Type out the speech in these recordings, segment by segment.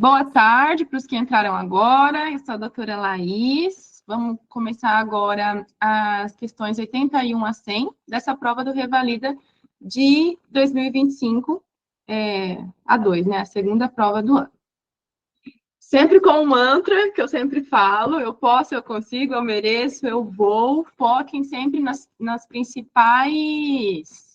Boa tarde para os que entraram agora. Eu sou a doutora Laís. Vamos começar agora as questões 81 a 100 dessa prova do Revalida de 2025, A2, né? A segunda prova do ano. Sempre com um mantra que eu sempre falo: eu posso, eu consigo, eu mereço, eu vou. Foquem sempre nas principais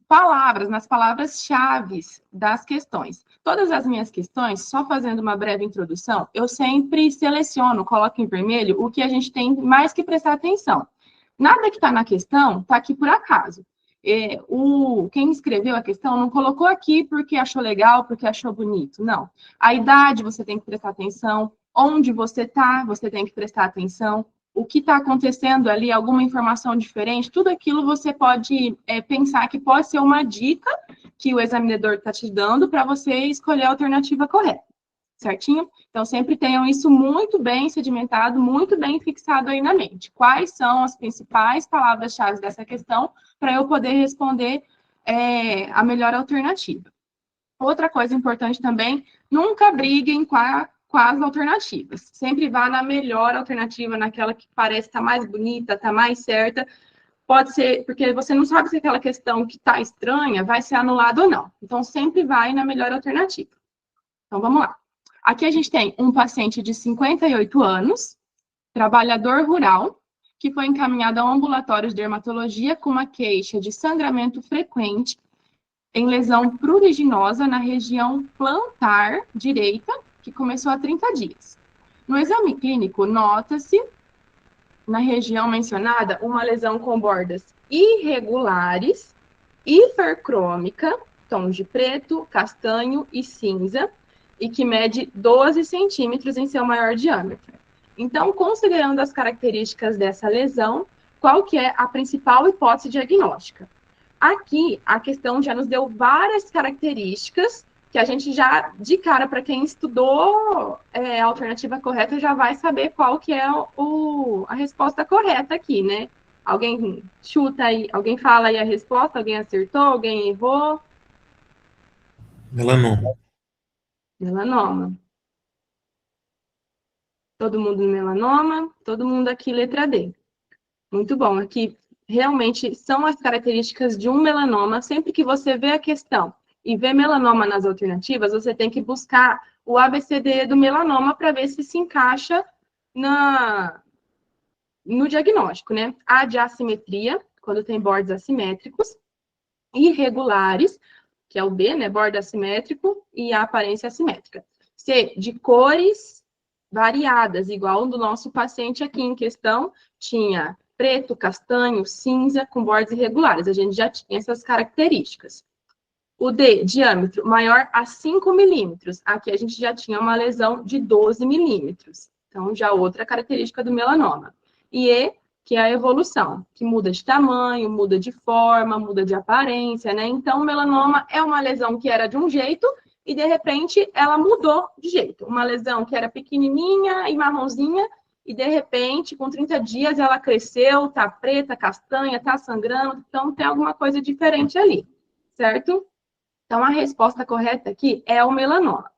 palavras, nas palavras-chave das questões. Todas as minhas questões, só fazendo uma breve introdução, eu sempre seleciono, coloco em vermelho o que a gente tem mais que prestar atenção. Nada que está na questão está aqui por acaso. Quem escreveu a questão não colocou aqui porque achou legal, porque achou bonito. Não. A idade você tem que prestar atenção, onde você está, você tem que prestar atenção, o que está acontecendo ali, alguma informação diferente, tudo aquilo você pode pensar que pode ser uma dica que o examinador está te dando para você escolher a alternativa correta, certinho? Então, sempre tenham isso muito bem sedimentado, muito bem fixado aí na mente. Quais são as principais palavras-chave dessa questão para eu poder responder a melhor alternativa. Outra coisa importante também, nunca briguem com as alternativas. Sempre vá na melhor alternativa, naquela que parece estar mais bonita, estar mais certa. Pode ser, porque você não sabe se aquela questão que está estranha vai ser anulada ou não. Então, sempre vai na melhor alternativa. Então, vamos lá. Aqui a gente tem um paciente de 58 anos, trabalhador rural, que foi encaminhado ao ambulatório de dermatologia com uma queixa de sangramento frequente em lesão pruriginosa na região plantar direita, que começou há 30 dias. No exame clínico, nota-se, na região mencionada, uma lesão com bordas irregulares, hipercrômica, tons de preto, castanho e cinza, e que mede 12 centímetros em seu maior diâmetro. Então, considerando as características dessa lesão, qual que é a principal hipótese diagnóstica? Aqui, a questão já nos deu várias características que a gente já, de cara, para quem estudou a alternativa correta, já vai saber qual que é a resposta correta aqui, né? Alguém chuta aí, alguém fala aí a resposta, alguém acertou, alguém errou? Melanoma. Melanoma. Todo mundo no melanoma, todo mundo aqui letra D. Muito bom, aqui realmente são as características de um melanoma. Sempre que você vê a questão e vê melanoma nas alternativas, você tem que buscar o ABCD do melanoma para ver se encaixa no diagnóstico, né? A de assimetria, quando tem bordes assimétricos, irregulares, que é o B, né? Borda assimétrico, e a aparência assimétrica. C, de cores variadas, igual o do nosso paciente aqui em questão, tinha preto, castanho, cinza, com bordes irregulares. A gente já tinha essas características. O D, diâmetro maior a 5 milímetros. Aqui a gente já tinha uma lesão de 12 milímetros. Então, já outra característica do melanoma. E E, que é a evolução, que muda de tamanho, muda de forma, muda de aparência, né? Então, o melanoma é uma lesão que era de um jeito e, de repente, ela mudou de jeito. Uma lesão que era pequenininha e marronzinha e, de repente, com 30 dias, ela cresceu, tá preta, castanha, tá sangrando. Então, tem alguma coisa diferente ali, certo? Então, a resposta correta aqui é o melanoma.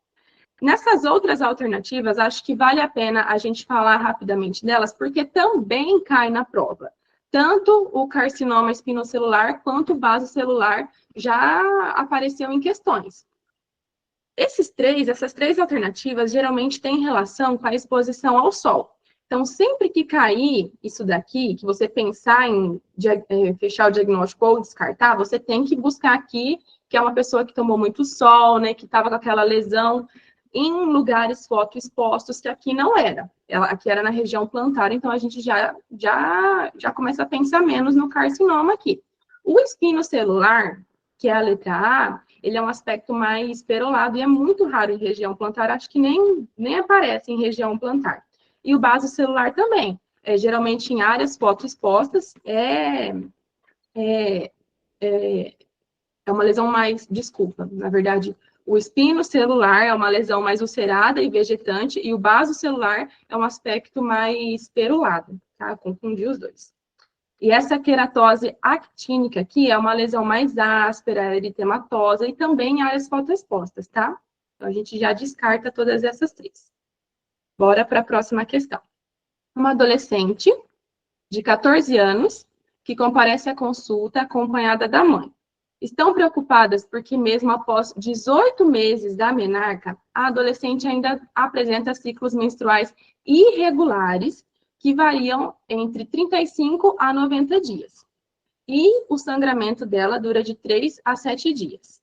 Nessas outras alternativas, acho que vale a pena a gente falar rapidamente delas, porque também cai na prova. Tanto o carcinoma espinocelular quanto o vasocelular já apareceu em questões. Essas três alternativas geralmente têm relação com a exposição ao sol. Então, sempre que cair isso daqui, que você pensar em fechar o diagnóstico ou descartar, você tem que buscar aqui que é uma pessoa que tomou muito sol, né, que estava com aquela lesão em lugares fotoexpostos, que aqui não era. Aqui era na região plantar, então a gente já começa a pensar menos no carcinoma aqui. O espinocelular, que é a letra A, ele é um aspecto mais perolado e é muito raro em região plantar, acho que nem aparece em região plantar. E o basocelular também, geralmente em áreas fotoexpostas, é uma lesão mais, desculpa, na verdade, o espinocelular é uma lesão mais ulcerada e vegetante, e o basocelular é um aspecto mais perolado, tá? Confundi os dois. E essa queratose actínica aqui é uma lesão mais áspera, eritematosa e também áreas fotoexpostas, tá? Então, a gente já descarta todas essas três. Bora para a próxima questão. Uma adolescente de 14 anos que comparece à consulta acompanhada da mãe. Estão preocupadas porque mesmo após 18 meses da menarca, a adolescente ainda apresenta ciclos menstruais irregulares que variam entre 35 a 90 dias. E o sangramento dela dura de 3 a 7 dias.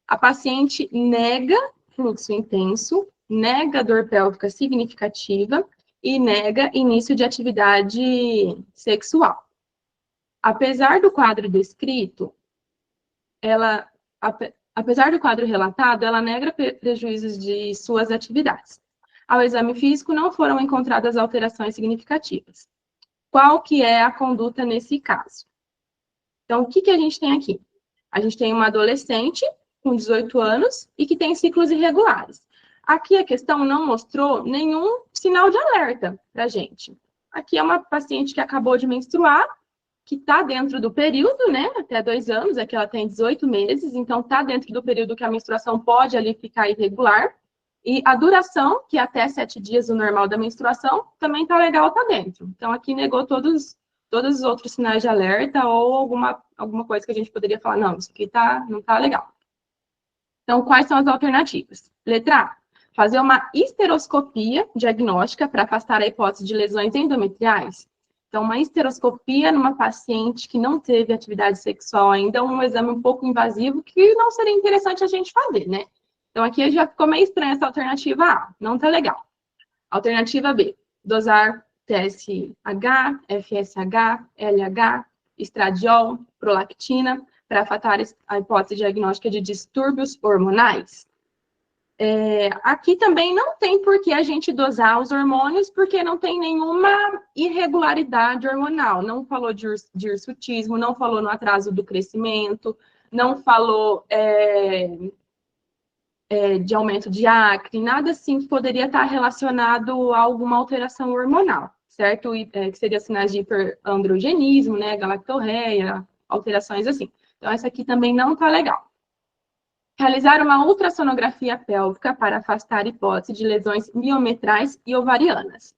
A paciente nega fluxo intenso, nega dor pélvica significativa e nega início de atividade sexual. Apesar do quadro descrito, apesar do quadro relatado, ela nega prejuízos de suas atividades. Ao exame físico, não foram encontradas alterações significativas. Qual que é a conduta nesse caso? Então, o que a gente tem aqui? A gente tem uma adolescente com 18 anos e que tem ciclos irregulares. Aqui a questão não mostrou nenhum sinal de alerta para a gente. Aqui é uma paciente que acabou de menstruar, que está dentro do período, né, até 2 anos, é que ela tem 18 meses, então está dentro do período que a menstruação pode ali ficar irregular, e a duração, que é até 7 dias o normal da menstruação, também está legal, está dentro. Então, aqui negou todos os outros sinais de alerta ou alguma coisa que a gente poderia falar, não, isso aqui não está legal. Então, quais são as alternativas? Letra A, fazer uma histeroscopia diagnóstica para afastar a hipótese de lesões endometriais. Então, uma histeroscopia numa paciente que não teve atividade sexual ainda, um exame um pouco invasivo que não seria interessante a gente fazer, né? Então, aqui já ficou meio estranha essa alternativa A, não tá legal. Alternativa B, dosar TSH, FSH, LH, estradiol, prolactina, para afastar a hipótese diagnóstica de distúrbios hormonais. Aqui também não tem por que a gente dosar os hormônios, porque não tem nenhuma irregularidade hormonal. Não falou de hirsutismo, não falou no atraso do crescimento, não falou de aumento de acne, nada assim que poderia estar relacionado a alguma alteração hormonal, certo? Que seria sinais de hiperandrogenismo, né, galactorreia, alterações assim. Então, essa aqui também não está legal. Realizar uma ultrassonografia pélvica para afastar a hipótese de lesões miometrais e ovarianas.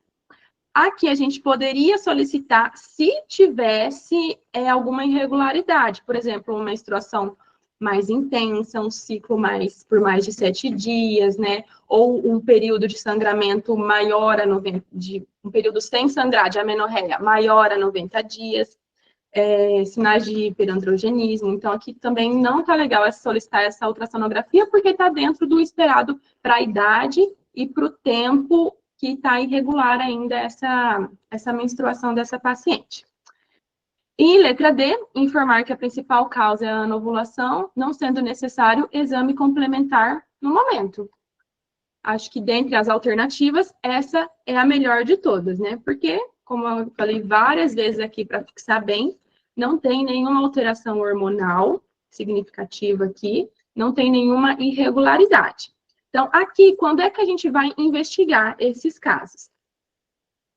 Aqui a gente poderia solicitar se tivesse alguma irregularidade, por exemplo, uma menstruação mais intensa, um ciclo por mais de 7 dias, né? Ou um período de sangramento maior a 90, um período sem sangrar, de amenorreia, maior a 90 dias. Sinais de hiperandrogenismo. Então, aqui também não está legal solicitar essa ultrassonografia, porque está dentro do esperado para a idade e para o tempo que está irregular ainda essa menstruação dessa paciente. E letra D, informar que a principal causa é a anovulação, não sendo necessário exame complementar no momento. Acho que dentre as alternativas, essa é a melhor de todas, né? Porque, como eu falei várias vezes aqui para fixar bem, não tem nenhuma alteração hormonal significativa aqui, não tem nenhuma irregularidade. Então, aqui, quando é que a gente vai investigar esses casos?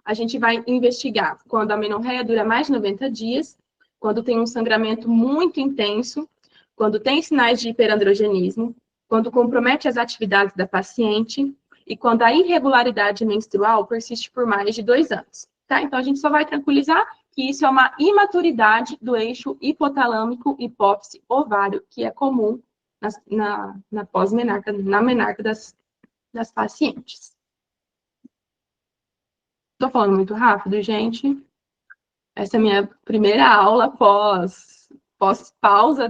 A gente vai investigar quando a amenorreia dura mais de 90 dias, quando tem um sangramento muito intenso, quando tem sinais de hiperandrogenismo, quando compromete as atividades da paciente e quando a irregularidade menstrual persiste por mais de 2 anos. Tá? Então, a gente só vai tranquilizar que isso é uma imaturidade do eixo hipotalâmico hipófise ovário, que é comum na pós-menarca, na menarca das pacientes. Estou falando muito rápido, gente? Essa é a minha primeira aula pós-pausa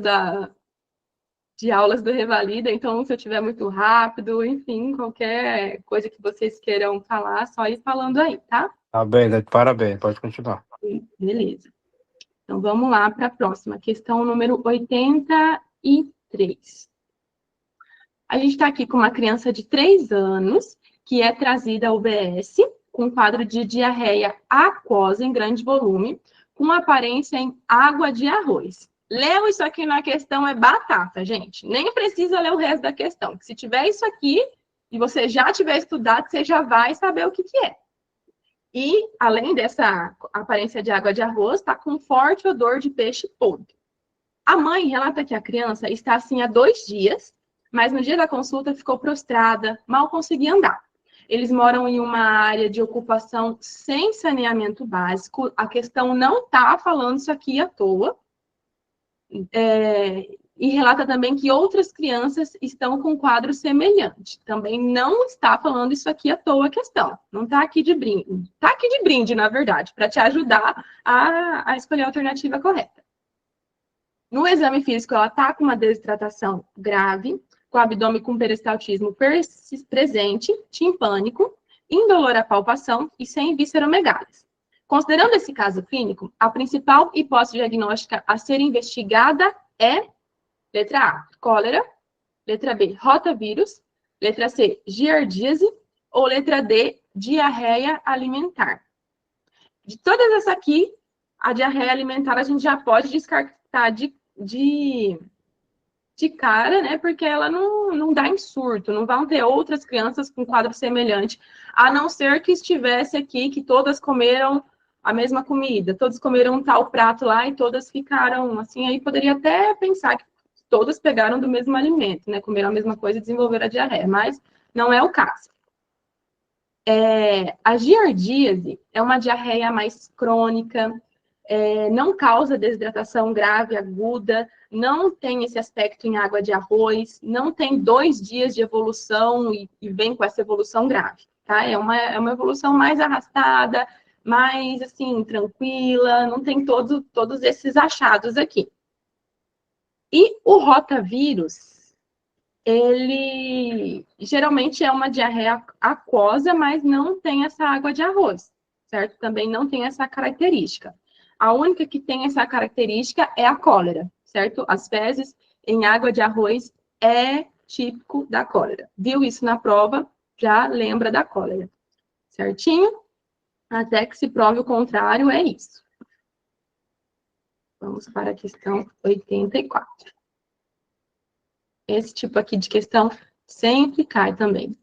de aulas do Revalida, então, se eu estiver muito rápido, enfim, qualquer coisa que vocês queiram falar, só ir falando aí, tá? Tá bem, né? Parabéns, pode continuar. Beleza. Então, vamos lá para a próxima, questão número 83. A gente está aqui com uma criança de 3 anos, que é trazida ao UBS, com quadro de diarreia aquosa em grande volume, com aparência em água de arroz. Leu isso aqui na questão, é batata, gente. Nem precisa ler o resto da questão. Se tiver isso aqui, e você já tiver estudado, você já vai saber o que é. E, além dessa aparência de água de arroz, está com forte odor de peixe podre. A mãe relata que a criança está assim há 2 dias, mas no dia da consulta ficou prostrada, mal conseguia andar. Eles moram em uma área de ocupação sem saneamento básico. A questão não está falando isso aqui à toa. E relata também que outras crianças estão com quadro semelhante. Também não está falando isso aqui à toa a questão. Não está aqui de brinde. Está aqui de brinde, na verdade, para te ajudar a escolher a alternativa correta. No exame físico, ela está com uma desidratação grave, com abdômen com peristaltismo presente, timpânico, indolor à palpação e sem visceromegalias. Considerando esse caso clínico, a principal hipótese diagnóstica a ser investigada é letra A, cólera, letra B, rotavírus, letra C, giardíase ou letra D, diarreia alimentar. De todas essas aqui, a diarreia alimentar a gente já pode descartar de cara, né? Porque ela não dá em surto, não vão ter outras crianças com quadro semelhante, a não ser que estivesse aqui, que todas comeram a mesma comida, todas comeram um tal prato lá e todas ficaram assim, aí poderia até pensar que todas pegaram do mesmo alimento, né? Comeram a mesma coisa e desenvolveram a diarreia, mas não é o caso. A giardíase é uma diarreia mais crônica, não causa desidratação grave, aguda, não tem esse aspecto em água de arroz, não tem 2 dias de evolução e vem com essa evolução grave, tá? É uma evolução mais arrastada, mais, assim, tranquila, não tem todos esses achados aqui. E o rotavírus, ele geralmente é uma diarreia aquosa, mas não tem essa água de arroz, certo? Também não tem essa característica. A única que tem essa característica é a cólera, certo? As fezes em água de arroz é típico da cólera. Viu isso na prova, já lembra da cólera, certinho? Até que se prove o contrário, é isso. Vamos para a questão 84. Esse tipo aqui de questão sempre cai também.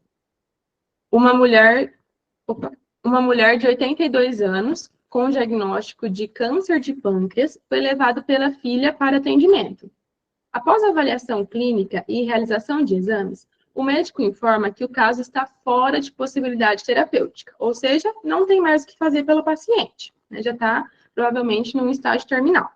Uma mulher de 82 anos, com diagnóstico de câncer de pâncreas, foi levado pela filha para atendimento. Após a avaliação clínica e realização de exames, o médico informa que o caso está fora de possibilidade terapêutica, ou seja, não tem mais o que fazer pelo paciente, né? Já está provavelmente num estágio terminal.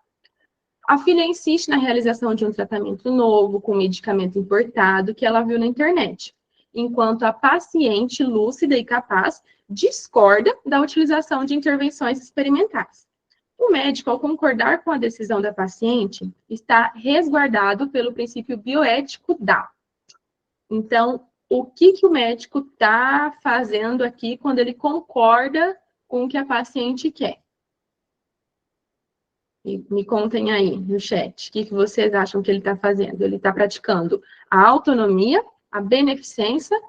A filha insiste na realização de um tratamento novo, com medicamento importado, que ela viu na internet, enquanto a paciente lúcida e capaz discorda da utilização de intervenções experimentais. O médico, ao concordar com a decisão da paciente, está resguardado pelo princípio bioético da. Então, o que o médico está fazendo aqui quando ele concorda com o que a paciente quer? Me contem aí no chat, o que vocês acham que ele está fazendo? Ele está praticando a autonomia, a beneficência,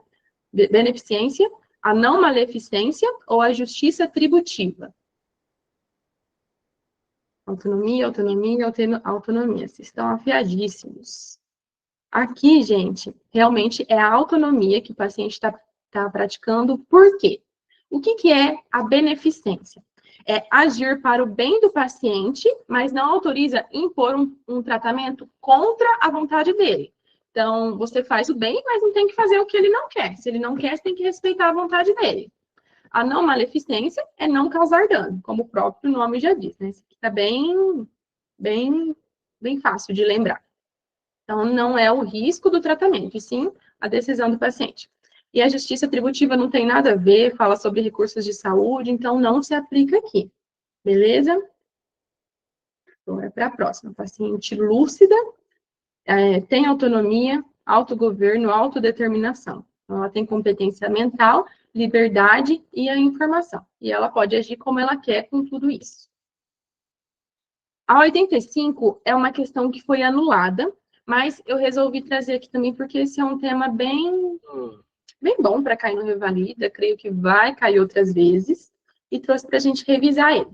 a não maleficência ou a justiça tributiva? Autonomia, autonomia. Vocês estão afiadíssimos. Aqui, gente, realmente é a autonomia que o paciente está praticando. Por quê? O que é a beneficência? É agir para o bem do paciente, mas não autoriza impor um tratamento contra a vontade dele. Então, você faz o bem, mas não tem que fazer o que ele não quer. Se ele não quer, você tem que respeitar a vontade dele. A não maleficência é não causar dano, como o próprio nome já diz, né? Isso aqui está bem fácil de lembrar. Então, não é o risco do tratamento, e sim a decisão do paciente. E a justiça tributiva não tem nada a ver, fala sobre recursos de saúde, então não se aplica aqui. Beleza? Agora para a próxima. Paciente lúcida, tem autonomia, autogoverno, autodeterminação. Então, ela tem competência mental, liberdade e a informação. E ela pode agir como ela quer com tudo isso. A 85 é uma questão que foi anulada, mas eu resolvi trazer aqui também porque esse é um tema bem bom para cair no Revalida, creio que vai cair outras vezes, e trouxe para a gente revisar ele.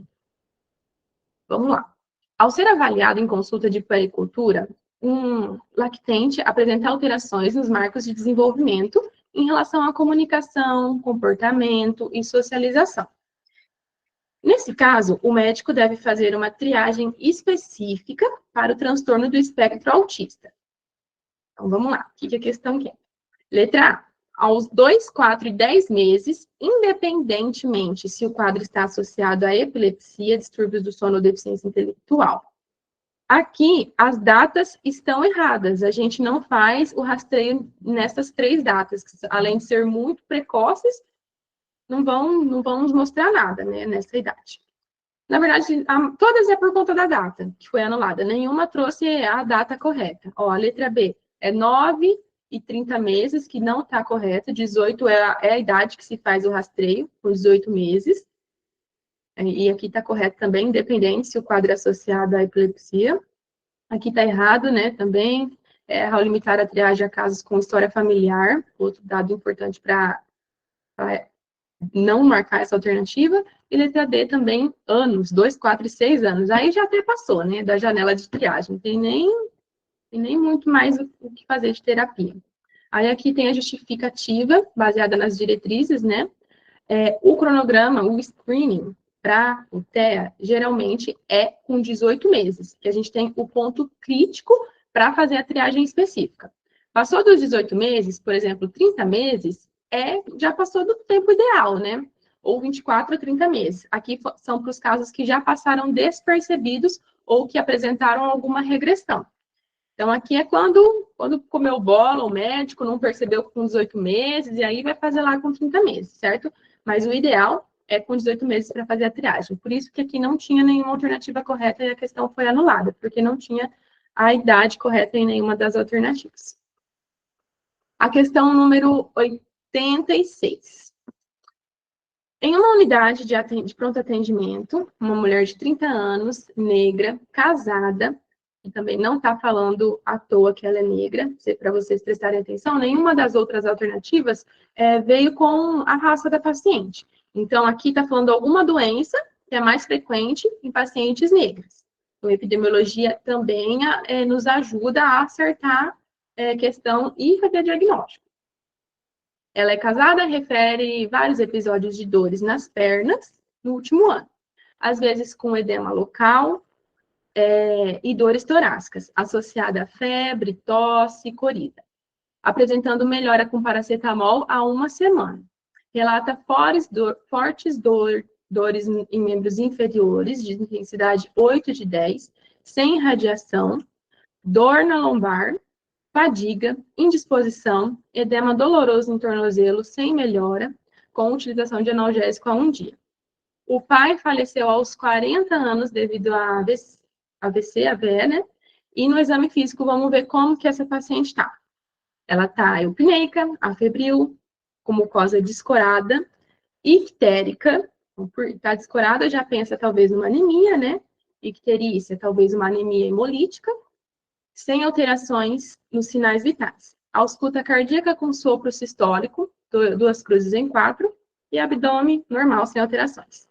Vamos lá. Ao ser avaliado em consulta de puericultura, um lactente apresenta alterações nos marcos de desenvolvimento em relação à comunicação, comportamento e socialização. Nesse caso, o médico deve fazer uma triagem específica para o transtorno do espectro autista. Então, vamos lá. O que a questão quer? Letra A. Aos 2, 4 e 10 meses, independentemente se o quadro está associado à epilepsia, distúrbios do sono ou deficiência intelectual. Aqui, as datas estão erradas. A gente não faz o rastreio nessas 3 datas, que, além de ser muito precoces, não vão nos mostrar nada, né, nessa idade. Na verdade, todas é por conta da data que foi anulada. Nenhuma trouxe a data correta. Ó, a letra B é 9 e 30 meses, que não está correta. 18 é a idade que se faz o rastreio, por 18 meses. E aqui está correto também, independente se o quadro é associado à epilepsia. Aqui está errado, né, também. Ao limitar a triagem a casos com história familiar, outro dado importante para não marcar essa alternativa. E letra D também, anos, 2, 4 e 6 anos. Aí já até passou, né, da janela de triagem. Não tem nem muito mais o que fazer de terapia. Aí aqui tem a justificativa, baseada nas diretrizes, né? O cronograma, o screening para o TEA, geralmente é com 18 meses, que a gente tem o ponto crítico para fazer a triagem específica. Passou dos 18 meses, por exemplo, 30 meses, já passou do tempo ideal, né? Ou 24 a 30 meses. Aqui são para os casos que já passaram despercebidos ou que apresentaram alguma regressão. Então, aqui é quando comeu bola, o médico não percebeu com 18 meses, e aí vai fazer lá com 30 meses, certo? Mas o ideal é com 18 meses para fazer a triagem. Por isso que aqui não tinha nenhuma alternativa correta e a questão foi anulada, porque não tinha a idade correta em nenhuma das alternativas. A questão número 86. Em uma unidade de pronto atendimento, uma mulher de 30 anos, negra, casada, e também não está falando à toa que ela é negra, para vocês prestarem atenção, nenhuma das outras alternativas veio com a raça da paciente. Então, aqui está falando alguma doença que é mais frequente em pacientes negras. Então, a epidemiologia também nos ajuda a acertar questão e fazer diagnóstico. Ela é casada, refere vários episódios de dores nas pernas no último ano. Às vezes com edema local e dores torácicas, associada a febre, tosse e coriza. Apresentando melhora com paracetamol há 1 semana. Relata fortes dores em membros inferiores, de intensidade 8 de 10, sem radiação, dor na lombar, fadiga, indisposição, edema doloroso no tornozelo sem melhora, com utilização de analgésico há 1 dia. O pai faleceu aos 40 anos devido a AVC, AVE, né? E no exame físico vamos ver como que essa paciente está. Ela está eupneica, afebril, com mucosa descorada, ictérica. Por estar descorada, já pensa talvez numa anemia, né? Icterícia, talvez uma anemia hemolítica, sem alterações nos sinais vitais. Ausculta cardíaca com sopro sistólico, 2 cruzes em 4, e abdômen normal, sem alterações.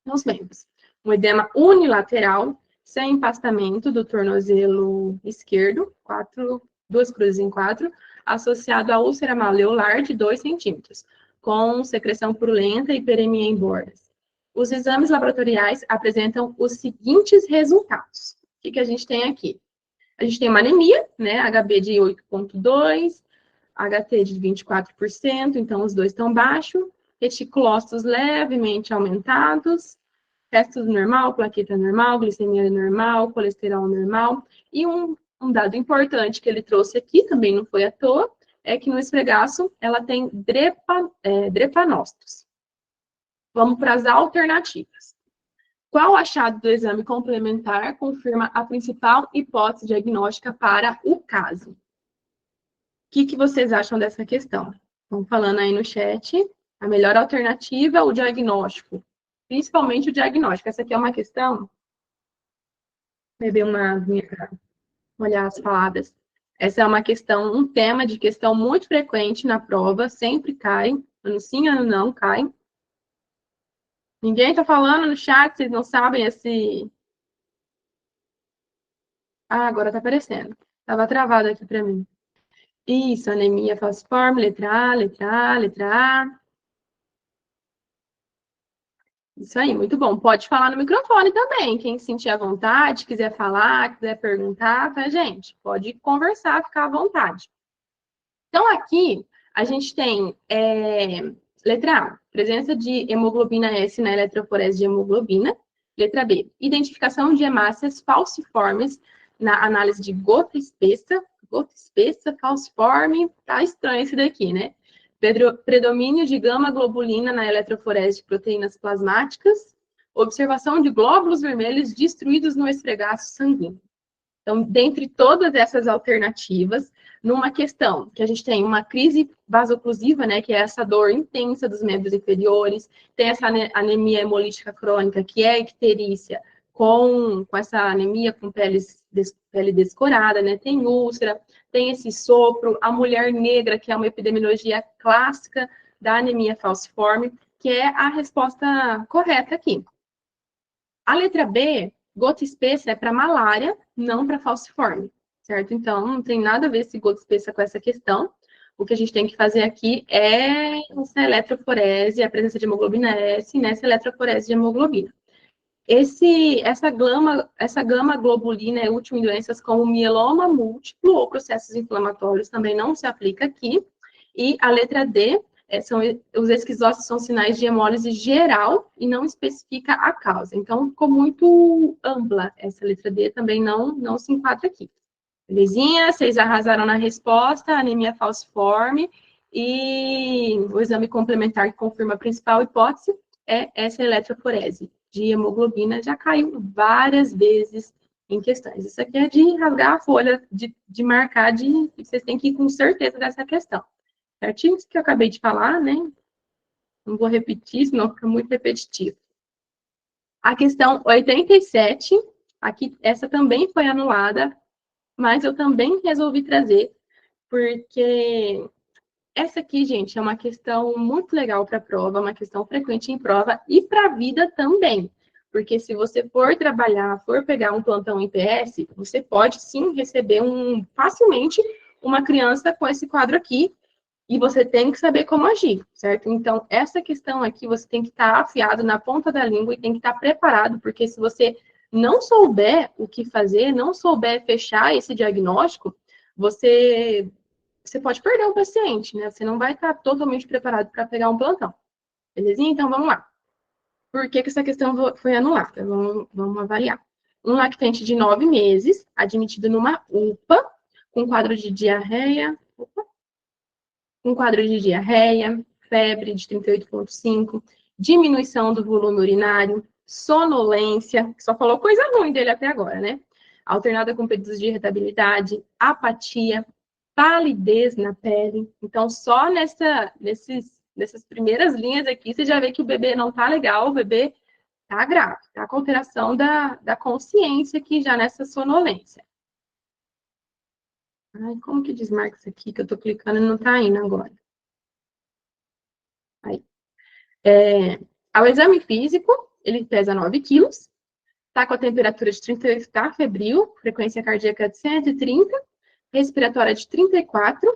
Nos membros, um edema unilateral, sem empastamento do tornozelo esquerdo, 2 cruzes em 4, associado a úlcera maleolar de 2 centímetros, com secreção purulenta e hiperemia em bordas. Os exames laboratoriais apresentam os seguintes resultados. O que a gente tem aqui? A gente tem uma anemia, né? HB de 8,2, HT de 24%, então os dois estão baixos. Reticulócitos levemente aumentados, testos normal, plaqueta normal, glicemia normal, colesterol normal. E um dado importante que ele trouxe aqui, também não foi à toa, é que no esfregaço ela tem drepanócitos. Vamos para as alternativas. Qual achado do exame complementar confirma a principal hipótese diagnóstica para o caso? O que vocês acham dessa questão? Estão falando aí no chat. A melhor alternativa, o diagnóstico. Principalmente o diagnóstico. Essa aqui é uma questão. Beber uma aguinha para olhar as palavras. Essa é uma questão, um tema de questão muito frequente na prova. Sempre cai. Ano sim, ano não, cai. Ninguém está falando no chat, vocês não sabem esse... Ah, agora tá aparecendo. Tava travado aqui para mim. Isso, anemia falciforme, letra A, letra A, letra A. Isso aí, muito bom. Pode falar no microfone também. Quem sentir à vontade, quiser falar, quiser perguntar, tá, gente? Pode conversar, ficar à vontade. Então, aqui, a gente tem, letra A, presença de hemoglobina S na eletroforese de hemoglobina. Letra B, identificação de hemácias falciformes na análise de gota espessa, falciforme, tá estranho esse daqui, né? Predomínio de gama-globulina na eletroforese de proteínas plasmáticas, observação de glóbulos vermelhos destruídos no esfregaço sanguíneo. Então, dentre todas essas alternativas, numa questão que a gente tem uma crise vasoclusiva, né, que é essa dor intensa dos membros inferiores, tem essa anemia hemolítica crônica, que é a icterícia, com essa anemia com pele descorada, né, tem úlcera, tem esse sopro, a mulher negra, que é uma epidemiologia clássica da anemia falciforme, que é a resposta correta aqui. A letra B, gota espessa, é para malária, não para falciforme, certo? Então, não tem nada a ver esse gota espessa com essa questão. O que a gente tem que fazer aqui é essa eletroforese, a presença de hemoglobina S nessa eletroforese de hemoglobina. Essa gama globulina é útil em doenças como mieloma múltiplo ou processos inflamatórios, também não se aplica aqui. E a letra D, os esquizócitos são sinais de hemólise geral e não especifica a causa. Então, ficou muito ampla essa letra D, também não se enquadra aqui. Belezinha? Vocês arrasaram na resposta, anemia falciforme, e o exame complementar que confirma a principal hipótese é essa eletroforese de hemoglobina, já caiu várias vezes em questões. Isso aqui é de rasgar a folha, de marcar, vocês têm que ir com certeza dessa questão. Certinho? Isso que eu acabei de falar, né? Não vou repetir, senão fica muito repetitivo. A questão 87, aqui, essa também foi anulada, mas eu também resolvi trazer, porque essa aqui, gente, é uma questão muito legal para a prova, uma questão frequente em prova e para a vida também. Porque se você for trabalhar, for pegar um plantão em PS, você pode sim receber facilmente uma criança com esse quadro aqui, e você tem que saber como agir, certo? Então, essa questão aqui, você tem que estar afiado na ponta da língua e tem que estar preparado, porque se você não souber o que fazer, não souber fechar esse diagnóstico, você pode perder o paciente, né? Você não vai estar totalmente preparado para pegar um plantão. Belezinha? Então, vamos lá. Por que essa questão foi anulada? Vamos avaliar. Um lactente de 9 meses, admitido numa UPA, com quadro de diarreia, febre de 38,5, diminuição do volume urinário, sonolência, só falou coisa ruim dele até agora, né? Alternada com pedidos de irritabilidade, apatia, palidez na pele. Então, só nessas primeiras linhas aqui, você já vê que o bebê não tá legal, o bebê tá grave, tá com alteração da consciência aqui já nessa sonolência. Ai, como que desmarca isso aqui que eu tô clicando e não tá indo agora? Aí. Ao exame físico, ele pesa 9 quilos, tá com a temperatura de 38, tá febril, frequência cardíaca de 130, respiratória de 34,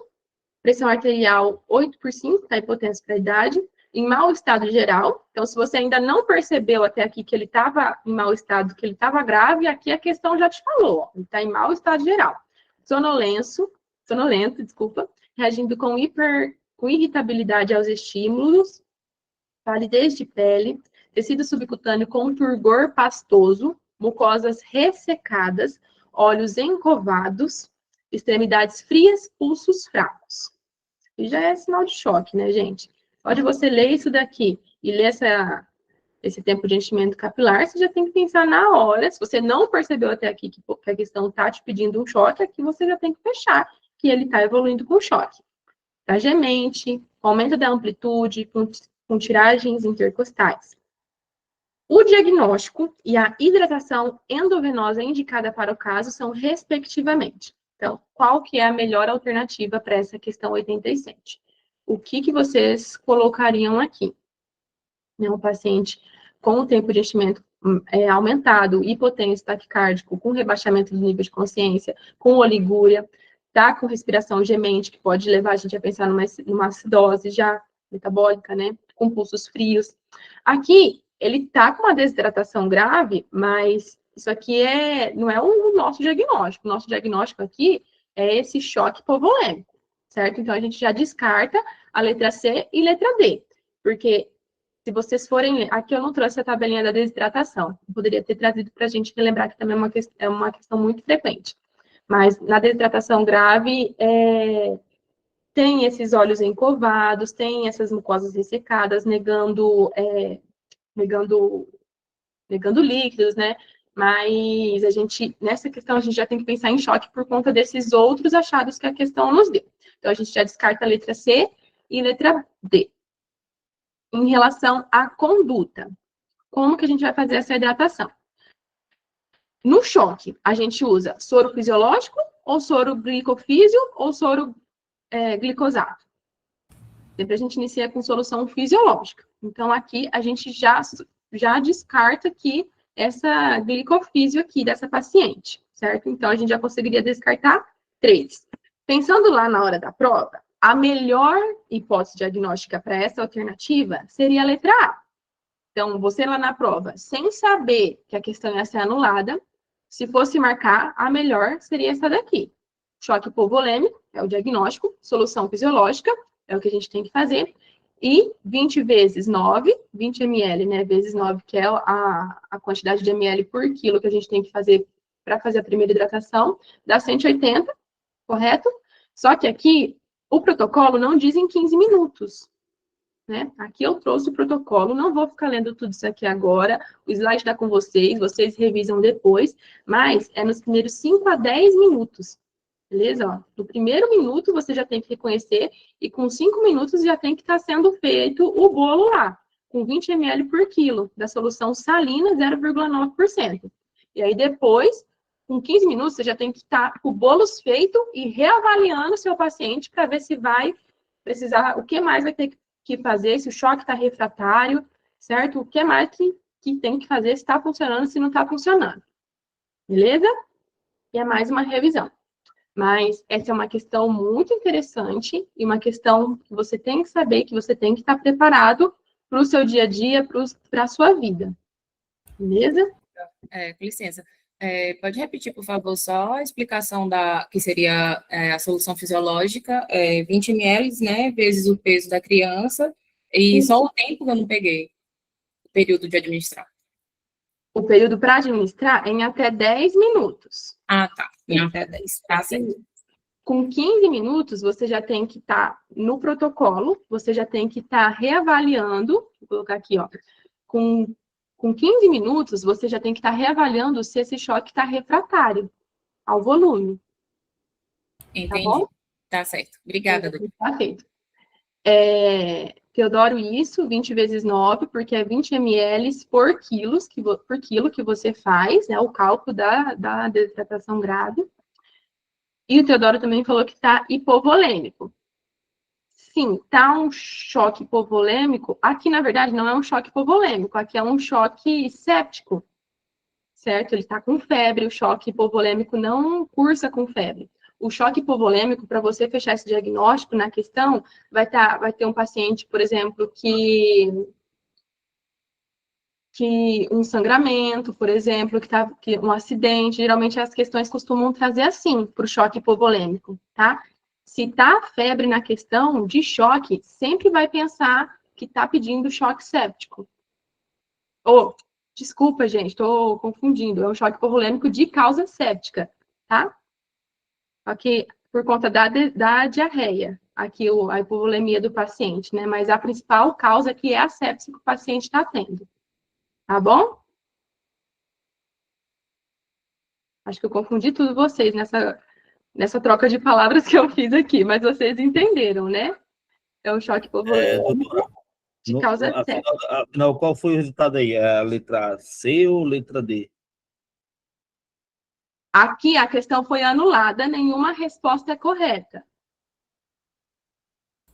pressão arterial 8/5, tá hipotenso para a idade, em mau estado geral. Então, se você ainda não percebeu até aqui que ele estava em mau estado, que ele estava grave, aqui a questão já te falou, ele está em mau estado geral. Sonolento, reagindo com irritabilidade aos estímulos, palidez de pele, tecido subcutâneo com turgor pastoso, mucosas ressecadas, olhos encovados, extremidades frias, pulsos fracos. E já é sinal de choque, né, gente? Pode você ler isso daqui e ler esse tempo de enchimento capilar, você já tem que pensar na hora. Se você não percebeu até aqui que a questão está te pedindo um choque, aqui você já tem que fechar que ele está evoluindo com choque. Tá gemente, aumento da amplitude, com tiragens intercostais. O diagnóstico e a hidratação endovenosa indicada para o caso são respectivamente. Então, qual que é a melhor alternativa para essa questão 87? O que vocês colocariam aqui? Um paciente com o tempo de enchimento aumentado, hipotenso, taquicárdico, com rebaixamento do nível de consciência, com oligúria, tá com respiração gemente, que pode levar a gente a pensar numa acidose já metabólica, né? Com pulsos frios. Aqui, ele tá com uma desidratação grave, mas isso aqui não é o nosso diagnóstico. O nosso diagnóstico aqui é esse choque hipovolêmico, certo? Então, a gente já descarta a letra C e letra D, porque se vocês forem... Aqui eu não trouxe a tabelinha da desidratação. Eu poderia ter trazido para a gente relembrar que também é uma questão muito frequente. Mas na desidratação grave, tem esses olhos encovados, tem essas mucosas ressecadas, negando líquidos, né? Mas nessa questão, a gente já tem que pensar em choque por conta desses outros achados que a questão nos deu. Então, a gente já descarta a letra C e letra D. Em relação à conduta, como que a gente vai fazer essa hidratação? No choque, a gente usa soro fisiológico, ou soro glicofísio, ou soro glicosato. Sempre a gente inicia com solução fisiológica. Então, aqui, a gente já descarta aqui essa glicofísio aqui dessa paciente, certo? Então, a gente já conseguiria descartar 3. Pensando lá na hora da prova, a melhor hipótese diagnóstica para essa alternativa seria a letra A. Então, você lá na prova, sem saber que a questão ia ser anulada, se fosse marcar, a melhor seria essa daqui. Choque hipovolêmico é o diagnóstico, solução fisiológica é o que a gente tem que fazer, e 20 vezes 9, 20 ml, né, vezes 9, que é a quantidade de ml por quilo que a gente tem que fazer para fazer a primeira hidratação, dá 180, correto? Só que aqui, o protocolo não diz em 15 minutos, né? Aqui eu trouxe o protocolo, não vou ficar lendo tudo isso aqui agora, o slide está com vocês revisam depois, mas é nos primeiros 5 a 10 minutos, beleza? Ó, no primeiro minuto você já tem que reconhecer, e com 5 minutos já tem que estar sendo feito o bolo lá, com 20 ml por quilo, da solução salina 0,9%. E aí depois, com 15 minutos, você já tem que estar com o bolo feito e reavaliando o seu paciente para ver se vai precisar, o que mais vai ter que fazer, se o choque está refratário, certo? O que mais que tem que fazer, se está funcionando, se não está funcionando. Beleza? E é mais uma revisão. Mas essa é uma questão muito interessante e uma questão que você tem que saber, que você tem que estar preparado para o seu dia a dia, para a sua vida. Beleza? Com licença. Pode repetir, por favor, só a explicação que seria a solução fisiológica, 20 ml, né, vezes o peso da criança, e só o tempo que eu não peguei, o período de administrar. O período para administrar é em até 10 minutos. Ah, tá. Em até 10. Tá certo. Com 15 minutos, você já tem que estar no protocolo, você já tem que estar reavaliando, vou colocar aqui, ó, com 15 minutos, você já tem que estar reavaliando se esse choque está refratário ao volume. Entendi. Tá bom? Tá certo. Obrigada, doutora. Tá feito. Teodoro, isso, 20 vezes 9, porque é 20 ml por quilo que você faz, né, o cálculo da desidratação grave. E o Teodoro também falou que está hipovolêmico. Sim, tá um choque hipovolêmico. Aqui, na verdade, não é um choque hipovolêmico, aqui é um choque séptico, certo? Ele está com febre, o choque hipovolêmico não cursa com febre. O choque hipovolêmico, para você fechar esse diagnóstico na questão, vai ter um paciente, por exemplo, que um sangramento, por exemplo, que um acidente, geralmente as questões costumam trazer assim, para o choque hipovolêmico, tá? Se tá febre na questão de choque, sempre vai pensar que tá pedindo choque séptico. Desculpa, gente, estou confundindo, é um choque hipovolêmico de causa séptica, tá? Aqui, por conta da diarreia, aqui a hipovolemia do paciente, né? Mas a principal causa aqui é a sepse que o paciente está tendo. Tá bom? Acho que eu confundi tudo vocês nessa troca de palavras que eu fiz aqui, mas vocês entenderam, né? É um choque hipovolêmico de causa séptica. Afinal, qual foi o resultado aí? A letra C ou letra D? Aqui a questão foi anulada, nenhuma resposta é correta.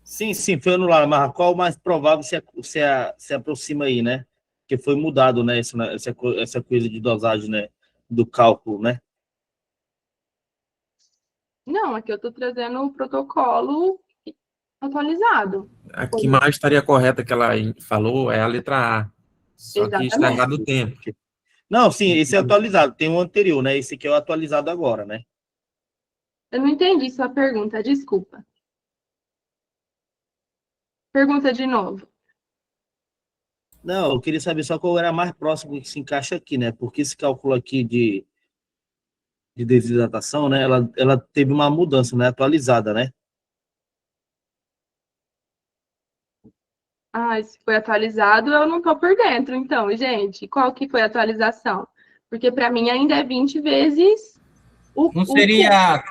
Sim, foi anulado, mas qual o mais provável se aproxima aí, né? Porque foi mudado, né? Essa coisa de dosagem, né? Do cálculo, né? Não, aqui eu estou trazendo o protocolo atualizado. A que mais estaria correta que ela falou é a letra A. Só que Exatamente. estragado o tempo. Não, sim, esse é atualizado. Tem o anterior, né? Esse aqui é o atualizado agora, né? Eu não entendi sua pergunta, desculpa. Pergunta de novo. Não, eu queria saber só qual era mais próximo que se encaixa aqui, né? Porque esse cálculo aqui de desidratação, né? Ela teve uma mudança, né? Atualizada, né? Ah, se foi atualizado, eu não tô por dentro, então, gente. Qual que foi a atualização? Porque para mim ainda é 20 vezes Não o quê? seria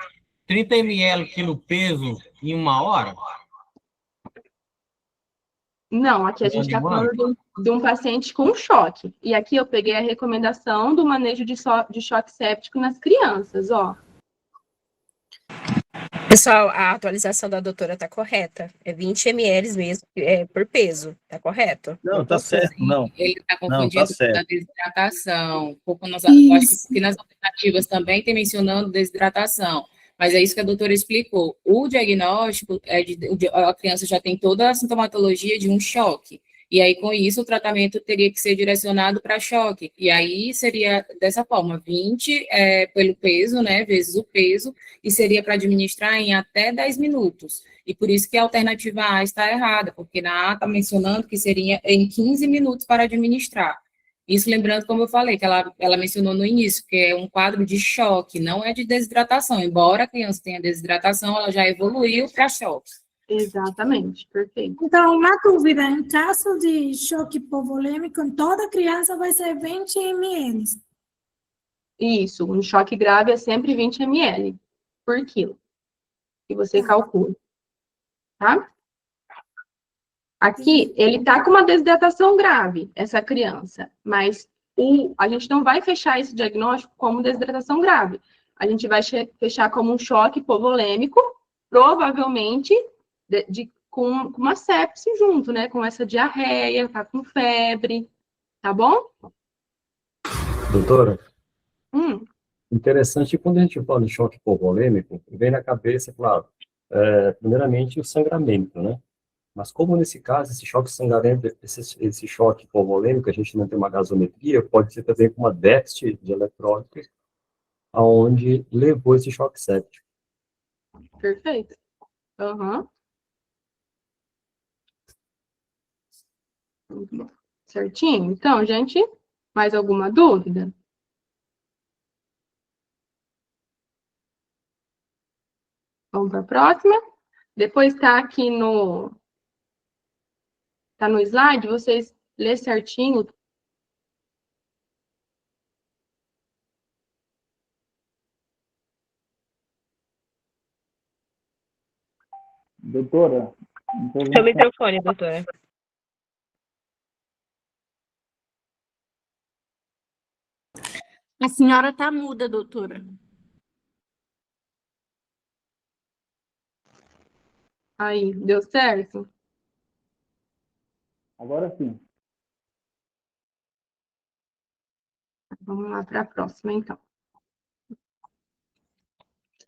30 ml quilo peso em 1 hora? Não, aqui a gente está falando de um paciente com choque. E aqui eu peguei a recomendação do manejo de choque séptico nas crianças, ó. Pessoal, a atualização da doutora está correta. É 20 ml mesmo, por peso. Está correto? Não, tá certo, não. Ele está Não, tá confundindo com certo. a desidratação. Porque eu acho que nas alternativas também tem mencionando desidratação. Mas é isso que a doutora explicou. O diagnóstico a criança já tem toda a sintomatologia de um choque. E aí, com isso, o tratamento teria que ser direcionado para choque. E aí seria dessa forma, 20 pelo peso, né, vezes o peso, e seria para administrar em até 10 minutos. E por isso que a alternativa A está errada, porque na A está mencionando que seria em 15 minutos para administrar. Isso lembrando, como eu falei, que ela mencionou no início, que é um quadro de choque, não é de desidratação. Embora a criança tenha desidratação, ela já evoluiu para choque. Exatamente, perfeito. Então, uma dúvida, em caso de choque hipovolêmico, em toda criança vai ser 20 ml. Isso, um choque grave é sempre 20 ml por quilo, que você calcula, tá? Aqui, ele tá com uma desidratação grave, essa criança, mas a gente não vai fechar esse diagnóstico como desidratação grave. A gente vai fechar como um choque hipovolêmico, provavelmente com uma sepse junto, né? Com essa diarreia, tá com febre, tá bom? Doutora, Hum. interessante, quando a gente fala de choque hipovolêmico, vem na cabeça, claro, primeiramente o sangramento, né? Mas como nesse caso, esse choque sangrento, esse choque hipovolêmico, a gente não tem uma gasometria, pode ser também com uma déficit de eletrólitos, aonde levou esse choque séptico. Perfeito. Aham. Certinho? Então, gente, mais alguma dúvida? Vamos para a próxima. Depois está aqui tá no slide, vocês lê certinho. Doutora? Seu microfone, doutora. A senhora está muda, doutora. Aí, deu certo? Agora sim. Vamos lá para a próxima, então.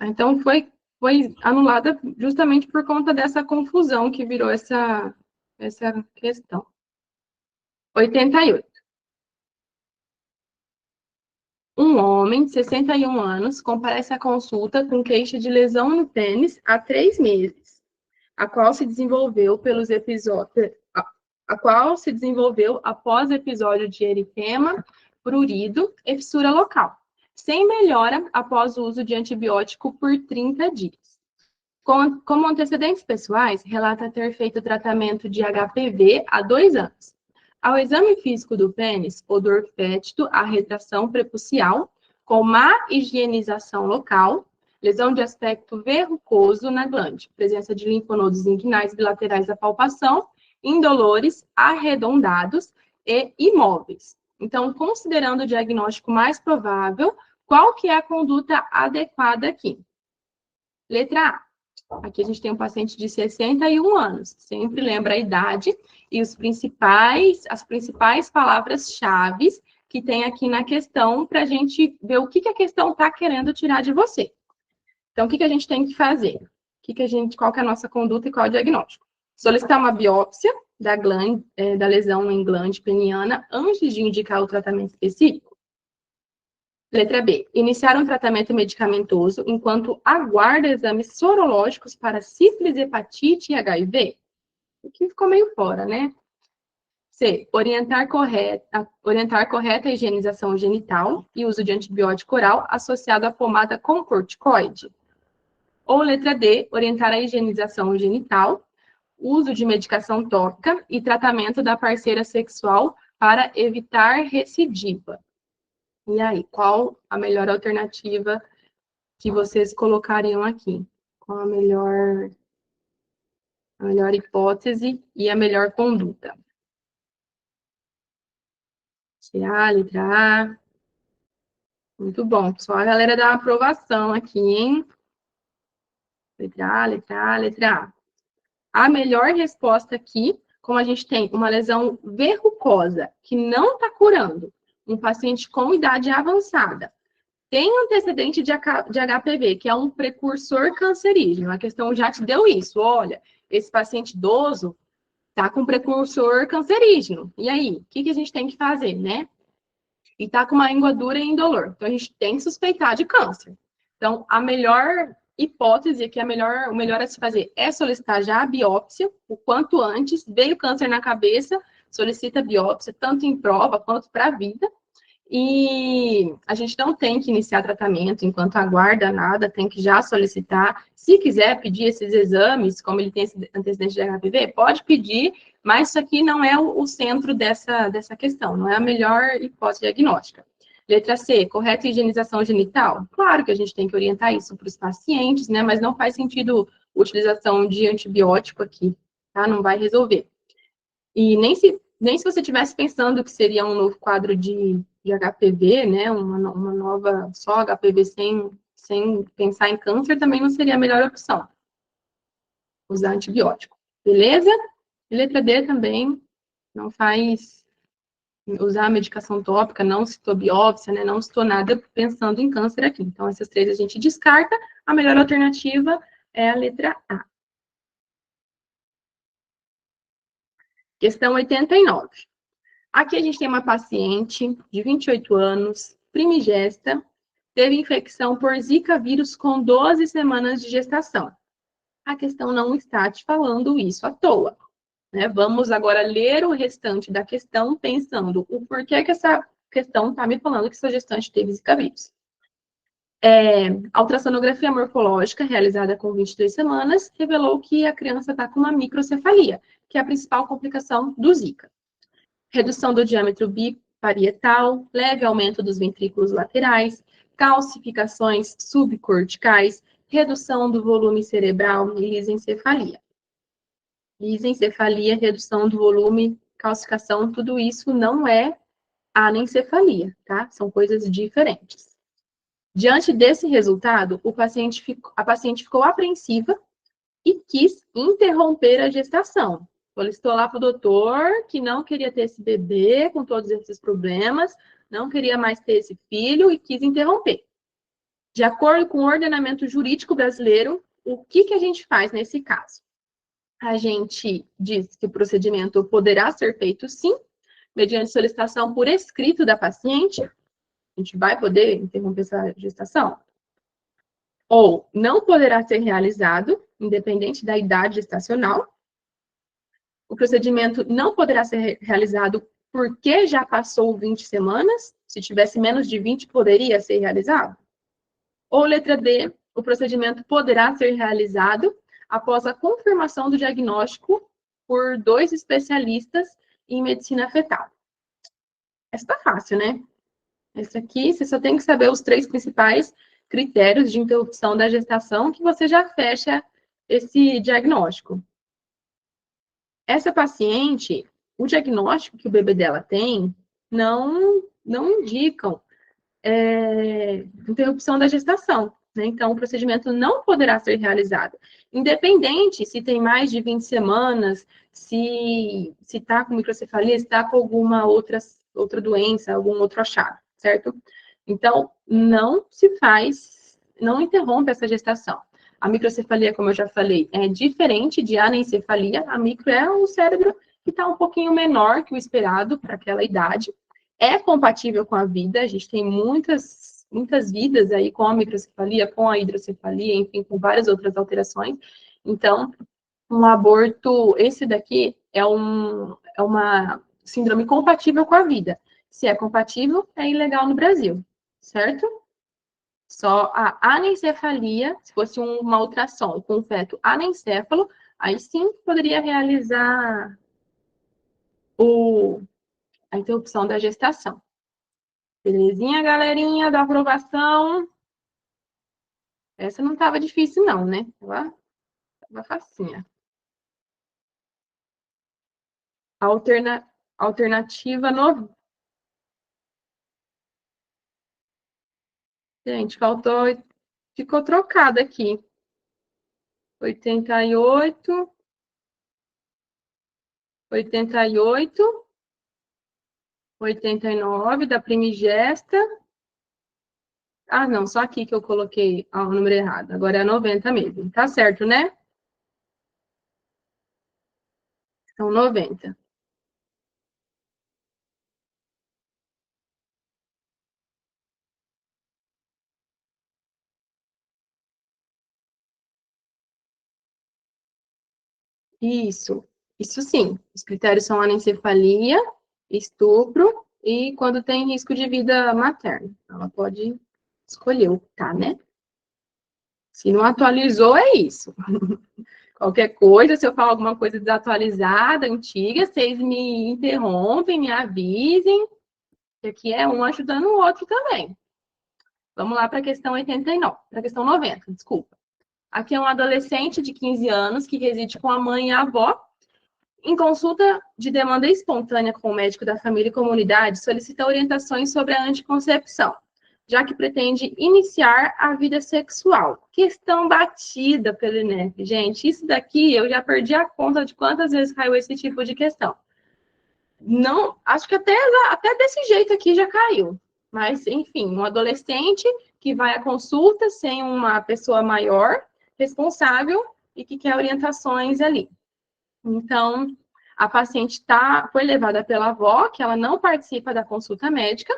Então, foi anulada justamente por conta dessa confusão que virou essa questão. 88. Um homem de 61 anos comparece à consulta com queixa de lesão no pênis há 3 meses, a qual se desenvolveu após episódio de eritema, prurido e fissura local, sem melhora após o uso de antibiótico por 30 dias. Como antecedentes pessoais, relata ter feito tratamento de HPV há 2 anos. Ao exame físico do pênis, odor fétido, a retração prepucial, com má higienização local, lesão de aspecto verrucoso na glande, presença de linfonodos inguinais bilaterais da palpação, indolores, arredondados e imóveis. Então, considerando o diagnóstico mais provável, qual que é a conduta adequada aqui? Letra A. Aqui a gente tem um paciente de 61 anos. Sempre lembra a idade e as principais palavras-chave que tem aqui na questão para a gente ver o que a questão está querendo tirar de você. Então, o que a gente tem que fazer? Qual que é a nossa conduta e qual é o diagnóstico? Solicitar uma biópsia da lesão em glande peniana antes de indicar o tratamento específico. Letra B. Iniciar um tratamento medicamentoso enquanto aguarda exames sorológicos para sífilis, hepatite e HIV. Aqui ficou meio fora, né? C. Orientar correta a higienização genital e uso de antibiótico oral associado à pomada com corticoide. Ou letra D. Orientar a higienização genital, uso de medicação tópica e tratamento da parceira sexual para evitar recidiva. E aí, qual a melhor alternativa que vocês colocariam aqui? Qual a melhor hipótese e a melhor conduta? Letra A. Muito bom. Só a galera da aprovação aqui, hein? Letra A, letra A, letra A. A melhor resposta aqui, como a gente tem uma lesão verrucosa que não está curando, um paciente com idade avançada, tem antecedente de HPV, que é um precursor cancerígeno. A questão já te deu isso. Olha, esse paciente idoso está com precursor cancerígeno. E aí, o que a gente tem que fazer, né? E está com uma língua dura e indolor. Então, a gente tem que suspeitar de câncer. Então, a melhor hipótese aqui, o melhor a se fazer é solicitar já a biópsia, o quanto antes, veio câncer na cabeça, solicita a biópsia, tanto em prova quanto para a vida. E a gente não tem que iniciar tratamento enquanto aguarda nada, tem que já solicitar. Se quiser pedir esses exames, como ele tem esse antecedente de HPV, pode pedir, mas isso aqui não é o centro dessa questão, não é a melhor hipótese diagnóstica. Letra C, correta higienização genital? Claro que a gente tem que orientar isso para os pacientes, né, mas não faz sentido utilização de antibiótico aqui, tá? Não vai resolver. E nem se você estivesse pensando que seria um novo quadro de HPV, né, uma nova, só HPV sem pensar em câncer, também não seria a melhor opção. Usar antibiótico. Beleza? E letra D também não faz usar a medicação tópica, não citou biópsia, né, não citou nada pensando em câncer aqui. Então, essas três a gente descarta. A melhor alternativa é a letra A. Questão 89. Aqui a gente tem uma paciente de 28 anos, primigesta, teve infecção por Zika vírus com 12 semanas de gestação. A questão não está te falando isso à toa, né? Vamos agora ler o restante da questão pensando o porquê que essa questão está me falando que essa gestante teve Zika vírus. A ultrassonografia morfológica realizada com 22 semanas revelou que a criança está com uma microcefalia, que é a principal complicação do Zika. Redução do diâmetro biparietal, leve aumento dos ventrículos laterais, calcificações subcorticais, redução do volume cerebral e lisencefalia. Lisencefalia, redução do volume, calcificação, tudo isso não é anencefalia, tá? São coisas diferentes. Diante desse resultado, a paciente ficou apreensiva e quis interromper a gestação. Solicitou lá para o doutor que não queria ter esse bebê com todos esses problemas, não queria mais ter esse filho e quis interromper. De acordo com o ordenamento jurídico brasileiro, o que a gente faz nesse caso? A gente diz que o procedimento poderá ser feito sim, mediante solicitação por escrito da paciente. A gente vai poder interromper essa gestação? Ou não poderá ser realizado, independente da idade gestacional. O procedimento não poderá ser realizado porque já passou 20 semanas. Se tivesse menos de 20, poderia ser realizado. Ou letra D, o procedimento poderá ser realizado após a confirmação do diagnóstico por 2 especialistas em medicina fetal. Essa tá fácil, né? Essa aqui, você só tem que saber os 3 principais critérios de interrupção da gestação que você já fecha esse diagnóstico. Essa paciente, o diagnóstico que o bebê dela tem, não indicam interrupção da gestação, né? Então, o procedimento não poderá ser realizado. Independente se tem mais de 20 semanas, se está com microcefalia, se está com alguma outra doença, algum outro achado, certo? Então, não interrompe essa gestação. A microcefalia, como eu já falei, é diferente de anencefalia. A micro é um cérebro que está um pouquinho menor que o esperado para aquela idade. É compatível com a vida, a gente tem muitas vidas aí com a microcefalia, com a hidrocefalia, enfim, com várias outras alterações. Então, um aborto, esse daqui é uma síndrome compatível com a vida. Se é compatível, é ilegal no Brasil, certo? Só a anencefalia, se fosse uma ultrassom com feto anencéfalo, aí sim poderia realizar a interrupção da gestação. Belezinha, galerinha da aprovação? Essa não estava difícil, não, né? Tava facinha. Alternativa no... Gente, faltou... Ficou trocado aqui. 88... 88... 89 da primigesta. Ah, não, só aqui que eu coloquei o número errado. Agora é 90 mesmo. Tá certo, né? São 90. Isso sim. Os critérios são anencefalia, estupro e quando tem risco de vida materna. Ela pode escolher o que tá, né? Se não atualizou, é isso. Qualquer coisa, se eu falar alguma coisa desatualizada, antiga, vocês me interrompem, me avisem, que aqui é um ajudando o outro também. Vamos lá para a questão 89, para a questão 90, desculpa. Aqui é um adolescente de 15 anos que reside com a mãe e a avó. Em consulta de demanda espontânea com o médico da família e comunidade, solicita orientações sobre a anticoncepção, já que pretende iniciar a vida sexual. Questão batida pelo INEP. Gente, isso daqui eu já perdi a conta de quantas vezes caiu esse tipo de questão. Não, acho que até desse jeito aqui já caiu. Mas, enfim, um adolescente que vai à consulta sem uma pessoa maior, responsável, e que quer orientações ali. Então, a paciente foi levada pela avó, que ela não participa da consulta médica,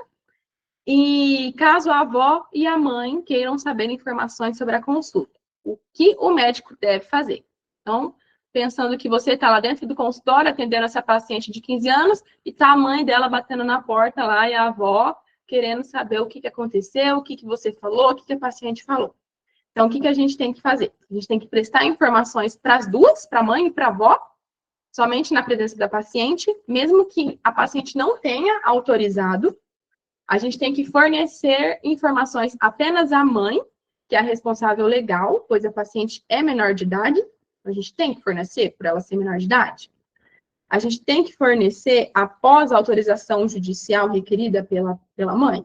e caso a avó e a mãe queiram saber informações sobre a consulta, o que o médico deve fazer. Então, pensando que você está lá dentro do consultório, atendendo essa paciente de 15 anos, e está a mãe dela batendo na porta lá, e a avó querendo saber o que aconteceu, o que você falou, o que a paciente falou. Então, o que a gente tem que fazer? A gente tem que prestar informações para as duas, para a mãe e para a avó, somente na presença da paciente, mesmo que a paciente não tenha autorizado, a gente tem que fornecer informações apenas à mãe, que é a responsável legal, pois a paciente é menor de idade, a gente tem que fornecer por ela ser menor de idade. A gente tem que fornecer após a autorização judicial requerida pela mãe.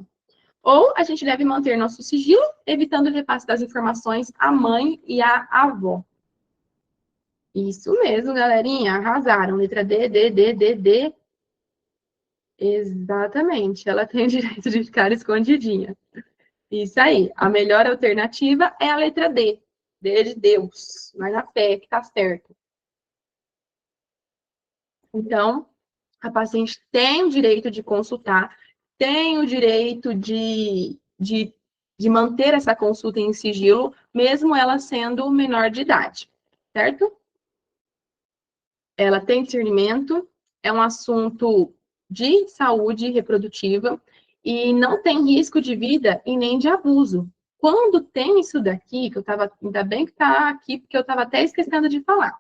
Ou a gente deve manter nosso sigilo, evitando o repasse das informações à mãe e à avó. Isso mesmo, galerinha, arrasaram. Letra D. Exatamente, ela tem o direito de ficar escondidinha. Isso aí, a melhor alternativa é a letra D. D de Deus, vai na fé que tá certo. Então, a paciente tem o direito de consultar, tem o direito de manter essa consulta em sigilo, mesmo ela sendo menor de idade, certo? Ela tem discernimento, é um assunto de saúde reprodutiva e não tem risco de vida e nem de abuso. Quando tem isso daqui, que eu estava, ainda bem que está aqui, porque eu estava até esquecendo de falar.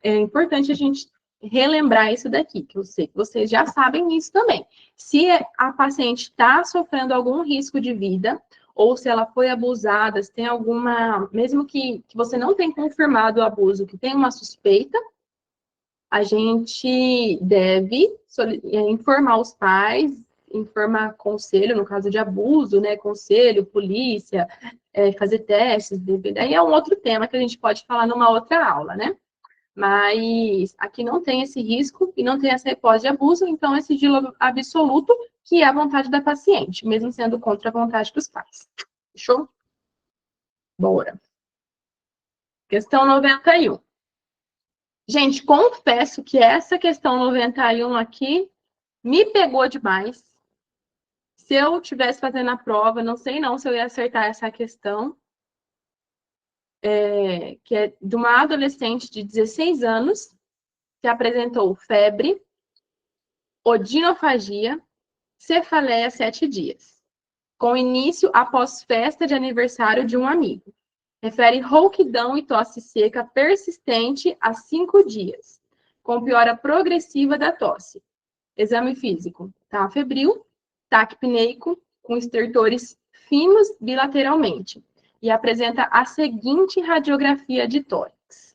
É importante a gente relembrar isso daqui, que eu sei que vocês já sabem isso também. Se a paciente está sofrendo algum risco de vida, ou se ela foi abusada, se tem alguma, mesmo que você não tenha confirmado o abuso, que tem uma suspeita, a gente deve informar os pais, informar conselho, no caso de abuso, né, conselho, polícia, fazer testes, daí é um outro tema que a gente pode falar numa outra aula, né? Mas aqui não tem esse risco e não tem essa hipótese de abuso, então é sigilo absoluto, que é a vontade da paciente, mesmo sendo contra a vontade dos pais. Fechou? Bora. Questão 91. Gente, confesso que essa questão 91 aqui me pegou demais. Se eu estivesse fazendo a prova, não sei não se eu ia acertar essa questão. Que é de uma adolescente de 16 anos que apresentou febre, odinofagia, cefaleia 7 dias, com início após festa de aniversário de um amigo. Refere rouquidão e tosse seca persistente há 5 dias, com piora progressiva da tosse. Exame físico, tá febril, taquipneico, com estertores finos bilateralmente, e apresenta a seguinte radiografia de tórax.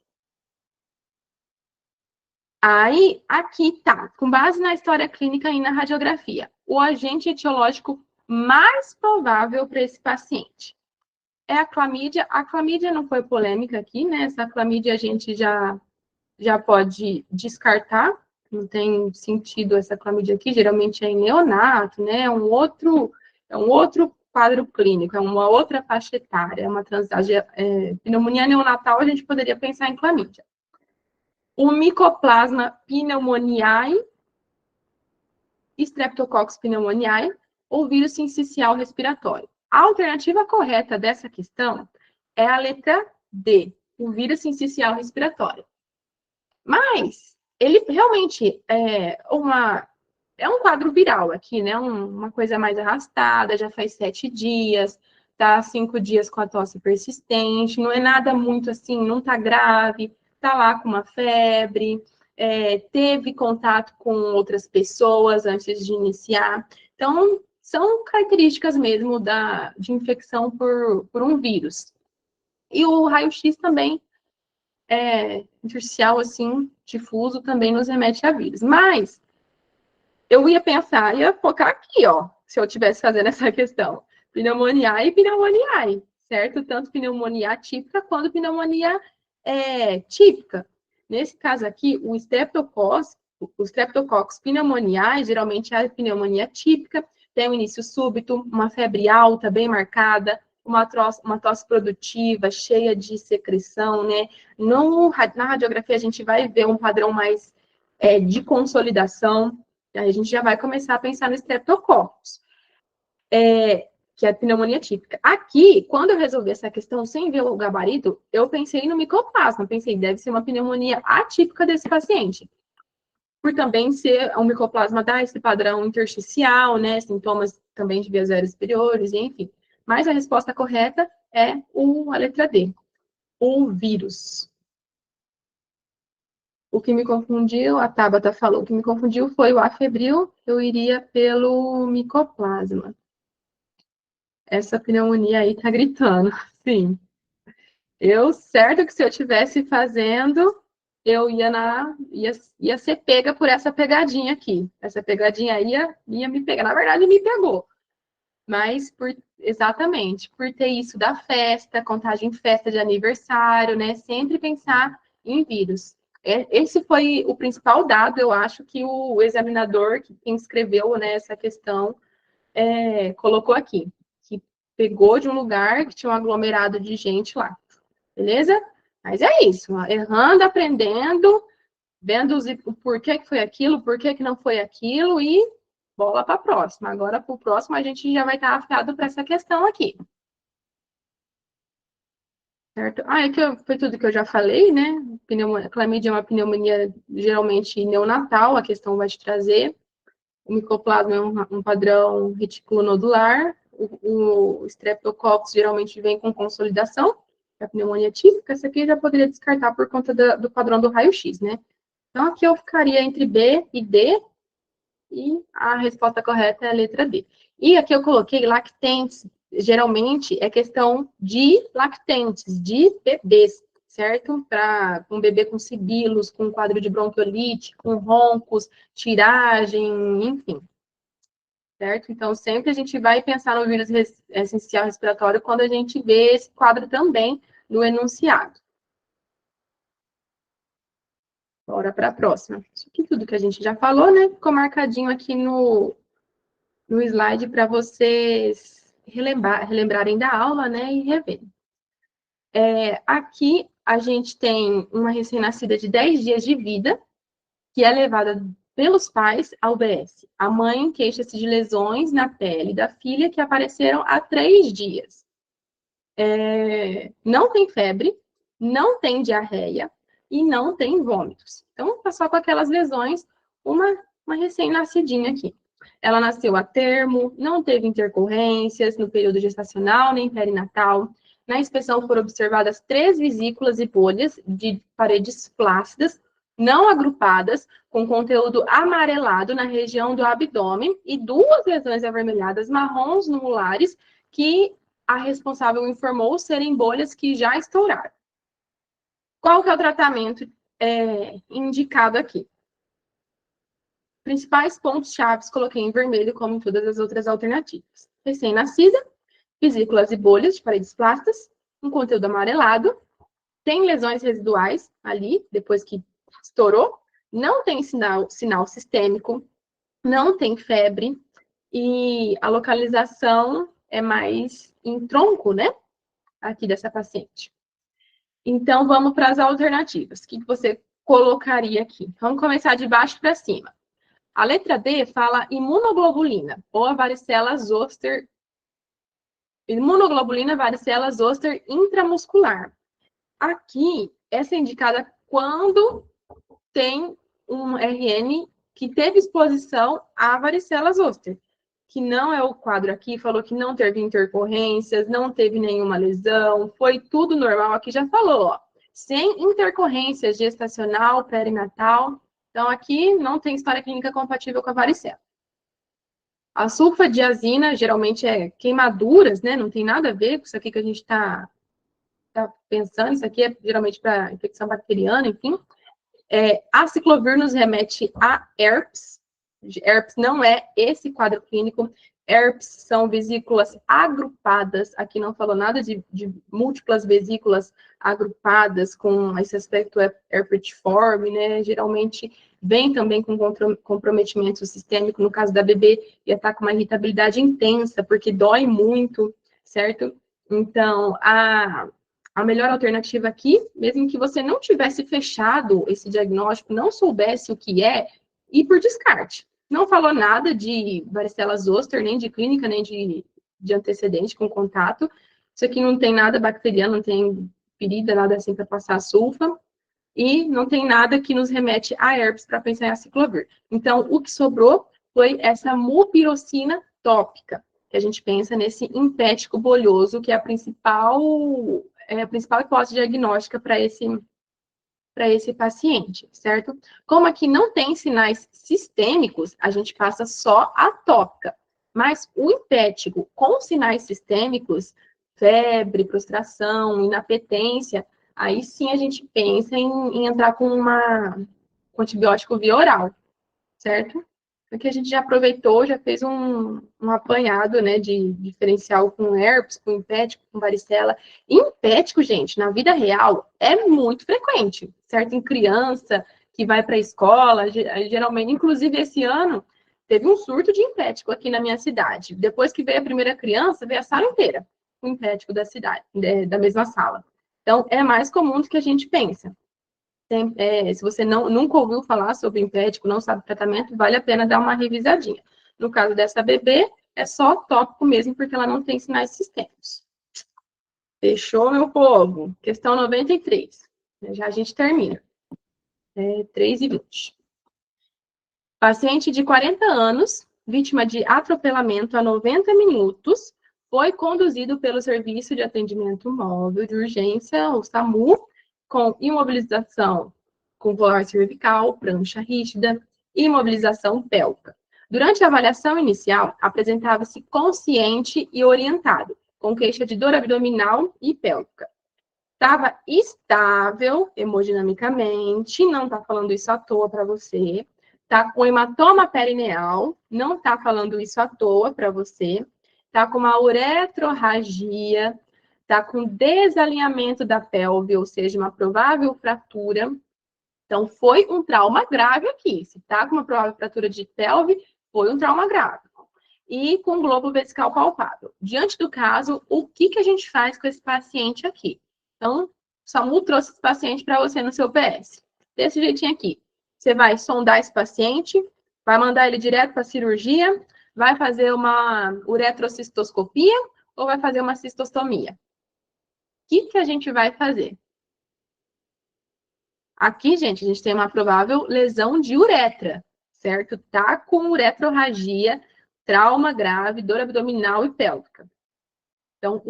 Aí, aqui tá, com base na história clínica e na radiografia, o agente etiológico mais provável para esse paciente é a clamídia. A clamídia não foi polêmica aqui, né? Essa clamídia a gente já pode descartar, não tem sentido essa clamídia aqui, geralmente é em neonato, né? É um outro quadro clínico, é uma outra faixa etária, é uma pneumonia neonatal, a gente poderia pensar em clamídia. O Mycoplasma pneumoniae, Streptococcus pneumoniae, ou vírus sincicial respiratório. A alternativa correta dessa questão é a letra D, o vírus sincicial respiratório. Mas ele realmente é um quadro viral aqui, né? Uma coisa mais arrastada, já faz 7 dias, tá 5 dias com a tosse persistente, não é nada muito assim, não tá grave, tá lá com uma febre, teve contato com outras pessoas antes de iniciar. Então, são características mesmo de infecção por um vírus. E o raio-x também intersticial, assim, difuso, também nos remete a vírus. Mas eu ia focar aqui, ó, se eu estivesse fazendo essa questão. Pneumoniae e pneumoniae, certo? Tanto pneumonia atípica quanto pneumonia típica. Nesse caso aqui, o Streptococcus pneumoniae, geralmente é a pneumonia típica, tem um início súbito, uma febre alta, bem marcada, uma tosse produtiva, cheia de secreção, né? Na radiografia, a gente vai ver um padrão mais de consolidação. Aí a gente já vai começar a pensar no Streptococcus, que é a pneumonia típica. Aqui, quando eu resolvi essa questão sem ver o gabarito, eu pensei no Mycoplasma, pensei, deve ser uma pneumonia atípica desse paciente. Por também ser um Mycoplasma dar esse padrão intersticial, né, sintomas também de vias aéreas superiores, enfim. Mas a resposta correta é a letra D, o vírus. O que me confundiu, a Tabata falou, o que me confundiu foi o afebril, eu iria pelo Mycoplasma. Essa pneumonia aí tá gritando, sim. Certo que se eu estivesse fazendo, eu ia ser pega por essa pegadinha aqui. Essa pegadinha aí ia me pegar. Na verdade, me pegou. Mas, exatamente, por ter isso da festa, contagem em festa de aniversário, né? Sempre pensar em vírus. Esse foi o principal dado, eu acho, que o examinador, quem escreveu, né, essa questão, colocou aqui. Que pegou de um lugar que tinha um aglomerado de gente lá. Beleza? Mas é isso, errando, aprendendo, vendo o porquê que foi aquilo, porquê que não foi aquilo e bola para a próxima. Agora, para o próximo, a gente já vai estar afiado para essa questão aqui. Certo? Foi tudo que eu já falei, né? Clamídia é uma pneumonia geralmente neonatal, a questão vai te trazer. O Mycoplasma é um padrão reticulonodular. O Streptococcus geralmente vem com consolidação. A pneumonia típica, essa aqui eu já poderia descartar por conta do padrão do raio-x, né? Então, aqui eu ficaria entre B e D, e a resposta correta é a letra D. E aqui eu coloquei lactentes, geralmente é questão de lactentes, de bebês, certo? Para um bebê com sibilos, com quadro de bronquiolite, com roncos, tiragem, enfim. Certo? Então, sempre a gente vai pensar no vírus essencial respiratório quando a gente vê esse quadro também no enunciado. Bora para a próxima. Isso aqui tudo que a gente já falou, né? Ficou marcadinho aqui no slide para vocês relembrarem da aula, né? E reverem. Aqui, a gente tem uma recém-nascida de 10 dias de vida, que é levada pelos pais ao UBS. A mãe queixa-se de lesões na pele da filha que apareceram há 3 dias. Não tem febre, não tem diarreia e não tem vômitos. Então, tá só com aquelas lesões, uma recém-nascidinha aqui. Ela nasceu a termo, não teve intercorrências no período gestacional nem perinatal. Na inspeção foram observadas 3 vesículas e bolhas de paredes flácidas, não agrupadas, com conteúdo amarelado na região do abdômen e 2 lesões avermelhadas marrons no molares, que a responsável informou serem bolhas que já estouraram. Qual que é o tratamento indicado aqui? Principais pontos chaves coloquei em vermelho, como em todas as outras alternativas. Recém-nascida, vesículas e bolhas de paredes plásticas, um conteúdo amarelado, tem lesões residuais ali, depois que estourou, não tem sinal sistêmico, não tem febre, e a localização é mais em tronco, né? Aqui dessa paciente. Então, vamos para as alternativas. O que você colocaria aqui? Vamos começar de baixo para cima. A letra D fala imunoglobulina, ou a varicela zoster. Imunoglobulina varicela zoster intramuscular. Aqui, essa é indicada quando tem um RN que teve exposição à varicela zoster, que não é o quadro aqui, falou que não teve intercorrências, não teve nenhuma lesão, foi tudo normal, aqui já falou, ó, sem intercorrências gestacional, perinatal, então aqui não tem história clínica compatível com a varicela. A sulfadiazina, geralmente é queimaduras, né, não tem nada a ver com isso aqui que a gente tá pensando, isso aqui é geralmente para infecção bacteriana, enfim. Aciclovir nos remete a herpes. Herpes não é esse quadro clínico. Herpes são vesículas agrupadas. Aqui não falou nada de múltiplas vesículas agrupadas com esse aspecto herpetiforme, né? Geralmente vem também com comprometimento sistêmico. No caso da bebê, ia estar com uma irritabilidade intensa, porque dói muito, certo? Então, a melhor alternativa aqui, mesmo que você não tivesse fechado esse diagnóstico, não soubesse o que é, ir por descarte. Não falou nada de varicela zoster, nem de clínica, nem de antecedente com contato. Isso aqui não tem nada bacteriano, não tem ferida, nada assim para passar a sulfa. E não tem nada que nos remete a herpes para pensar em aciclovir. Então, o que sobrou foi essa mupirocina tópica, que a gente pensa nesse impético bolhoso, que é a principal hipótese diagnóstica para esse paciente, certo? Como aqui não tem sinais sistêmicos, a gente passa só a tópica. Mas o impético com sinais sistêmicos, febre, prostração, inapetência, aí sim a gente pensa em entrar com com antibiótico via oral, certo? Aqui a gente já aproveitou, já fez um apanhado, né, de diferencial com herpes, com impético, com varicela. Impético, gente, na vida real, é muito frequente, certo? Em criança que vai para a escola, geralmente, inclusive esse ano, teve um surto de impético aqui na minha cidade. Depois que veio a primeira criança, veio a sala inteira, com impético da cidade, da mesma sala. Então, é mais comum do que a gente pensa. Se você nunca ouviu falar sobre impético, não sabe o tratamento, vale a pena dar uma revisadinha. No caso dessa bebê, é só tópico mesmo, porque ela não tem sinais sistêmicos. Fechou, meu povo? Questão 93. Já a gente termina. 3h20. Paciente de 40 anos, vítima de atropelamento a 90 minutos, foi conduzido pelo Serviço de Atendimento Móvel de Urgência, o SAMU, com imobilização com volar cervical, prancha rígida, imobilização pélvica. Durante a avaliação inicial, apresentava-se consciente e orientado, com queixa de dor abdominal e pélvica. Estava estável hemodinamicamente, não está falando isso à toa para você. Está com hematoma perineal, não está falando isso à toa para você. Está com uma uretrorragia, está com desalinhamento da pelve, ou seja, uma provável fratura. Então, foi um trauma grave aqui. Se está com uma provável fratura de pelve, foi um trauma grave. E com globo vesical palpável. Diante do caso, o que a gente faz com esse paciente aqui? Então, SAMU trouxe esse paciente para você no seu PS. Desse jeitinho aqui. Você vai sondar esse paciente, vai mandar ele direto para a cirurgia, vai fazer uma uretrocistoscopia ou vai fazer uma cistostomia? O que a gente vai fazer? Aqui, gente, a gente tem uma provável lesão de uretra, certo? Tá com uretrorragia, trauma grave, dor abdominal e pélvica. Então,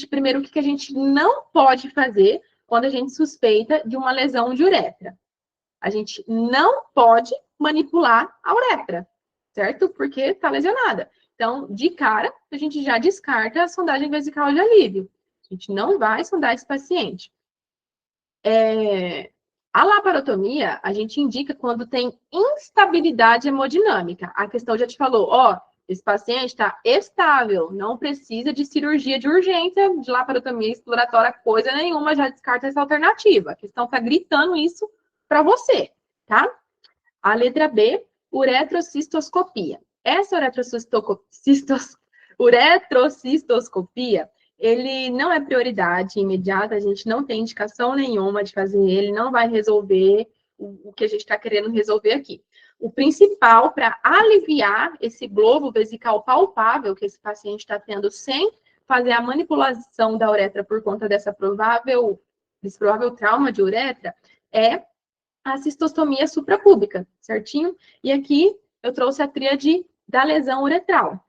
primeiro, o que a gente não pode fazer quando a gente suspeita de uma lesão de uretra? A gente não pode manipular a uretra, certo? Porque está lesionada. Então, de cara, a gente já descarta a sondagem vesical de alívio. A gente não vai sondar esse paciente. A laparotomia, a gente indica quando tem instabilidade hemodinâmica. A questão já te falou, ó, esse paciente está estável, não precisa de cirurgia de urgência, de laparotomia exploratória, coisa nenhuma, já descarta essa alternativa. A questão está gritando isso para você, tá? A letra B, uretrocistoscopia. Essa uretrocistoscopia, ele não é prioridade imediata, a gente não tem indicação nenhuma de fazer ele, não vai resolver o que a gente está querendo resolver aqui. O principal para aliviar esse globo vesical palpável que esse paciente está tendo sem fazer a manipulação da uretra por conta desse provável trauma de uretra é a cistostomia suprapúbica, certinho? E aqui eu trouxe a tríade da lesão uretral.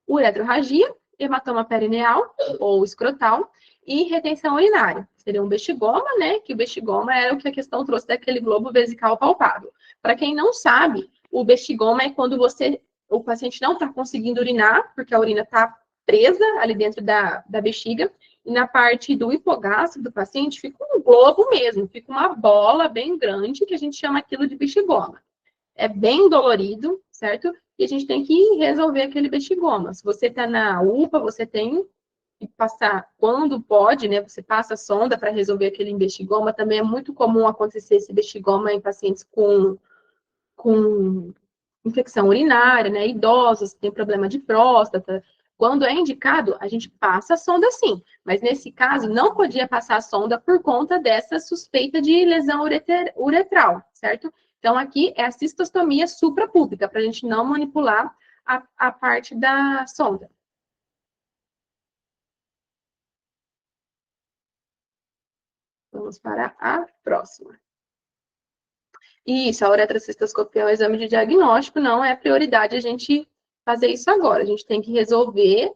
Uretrorragia, hematoma perineal ou escrotal e retenção urinária. Seria um bexigoma, né? Que o bexigoma era o que a questão trouxe daquele globo vesical palpável. Para quem não sabe, o bexigoma é quando o paciente não está conseguindo urinar, porque a urina está presa ali dentro da bexiga, e na parte do hipogástrico do paciente fica um globo mesmo, fica uma bola bem grande, que a gente chama aquilo de bexigoma. É bem dolorido, certo? E a gente tem que resolver aquele bexigoma. Se você está na UPA, você tem que passar, quando pode, né? Você passa a sonda para resolver aquele bexigoma. Também é muito comum acontecer esse bexigoma em pacientes com infecção urinária, né? Idosos, que tem problema de próstata. Quando é indicado, a gente passa a sonda sim. Mas nesse caso, não podia passar a sonda por conta dessa suspeita de lesão uretral, certo? Então, aqui é a cistostomia suprapúbica, para a gente não manipular a parte da sonda. Vamos para a próxima. Isso, a uretrocistoscopia é um exame de diagnóstico, não é prioridade a gente fazer isso agora. A gente tem que resolver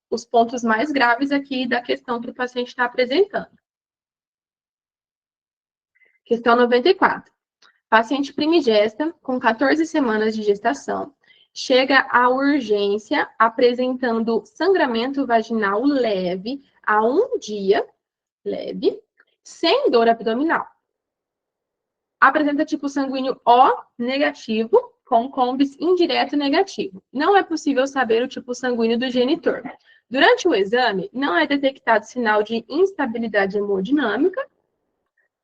os pontos mais graves aqui da questão que o paciente está apresentando. Questão 94. Paciente primigesta, com 14 semanas de gestação, chega à urgência apresentando sangramento vaginal leve há um dia, leve, sem dor abdominal. Apresenta tipo sanguíneo O negativo, com combis indireto negativo. Não é possível saber o tipo sanguíneo do genitor. Durante o exame, não é detectado sinal de instabilidade hemodinâmica.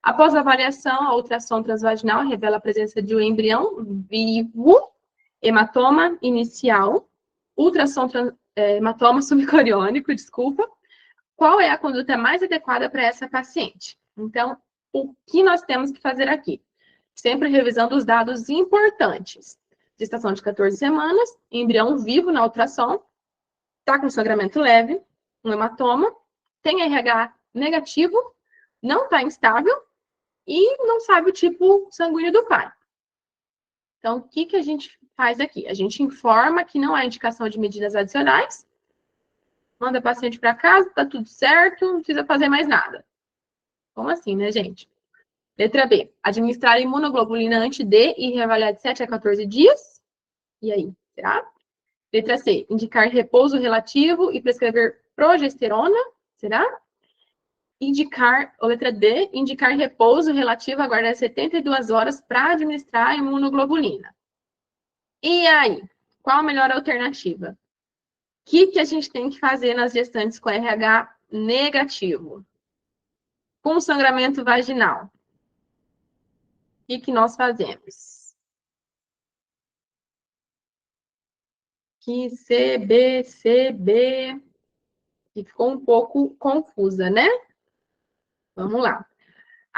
Após a avaliação, a ultrassom transvaginal revela a presença de um embrião vivo, hematoma inicial, hematoma subcoriônico, desculpa. Qual é a conduta mais adequada para essa paciente? Então, o que nós temos que fazer aqui? Sempre revisando os dados importantes. Gestação de 14 semanas, embrião vivo na ultrassom, está com sangramento leve, um hematoma, tem RH negativo, não está instável, e não sabe o tipo sanguíneo do pai. Então, o que a gente faz aqui? A gente informa que não há indicação de medidas adicionais, manda o paciente para casa, tá tudo certo, não precisa fazer mais nada. Como assim, né, gente? Letra B. Administrar imunoglobulina anti-D e reavaliar de 7 a 14 dias. E aí, será? Letra C. Indicar repouso relativo e prescrever progesterona. Será? Letra D, indicar repouso relativo a guardar 72 horas para administrar a imunoglobulina. E aí, qual a melhor alternativa? O que a gente tem que fazer nas gestantes com RH negativo? Com sangramento vaginal. O que nós fazemos? Que CB, que ficou um pouco confusa, né? Vamos lá.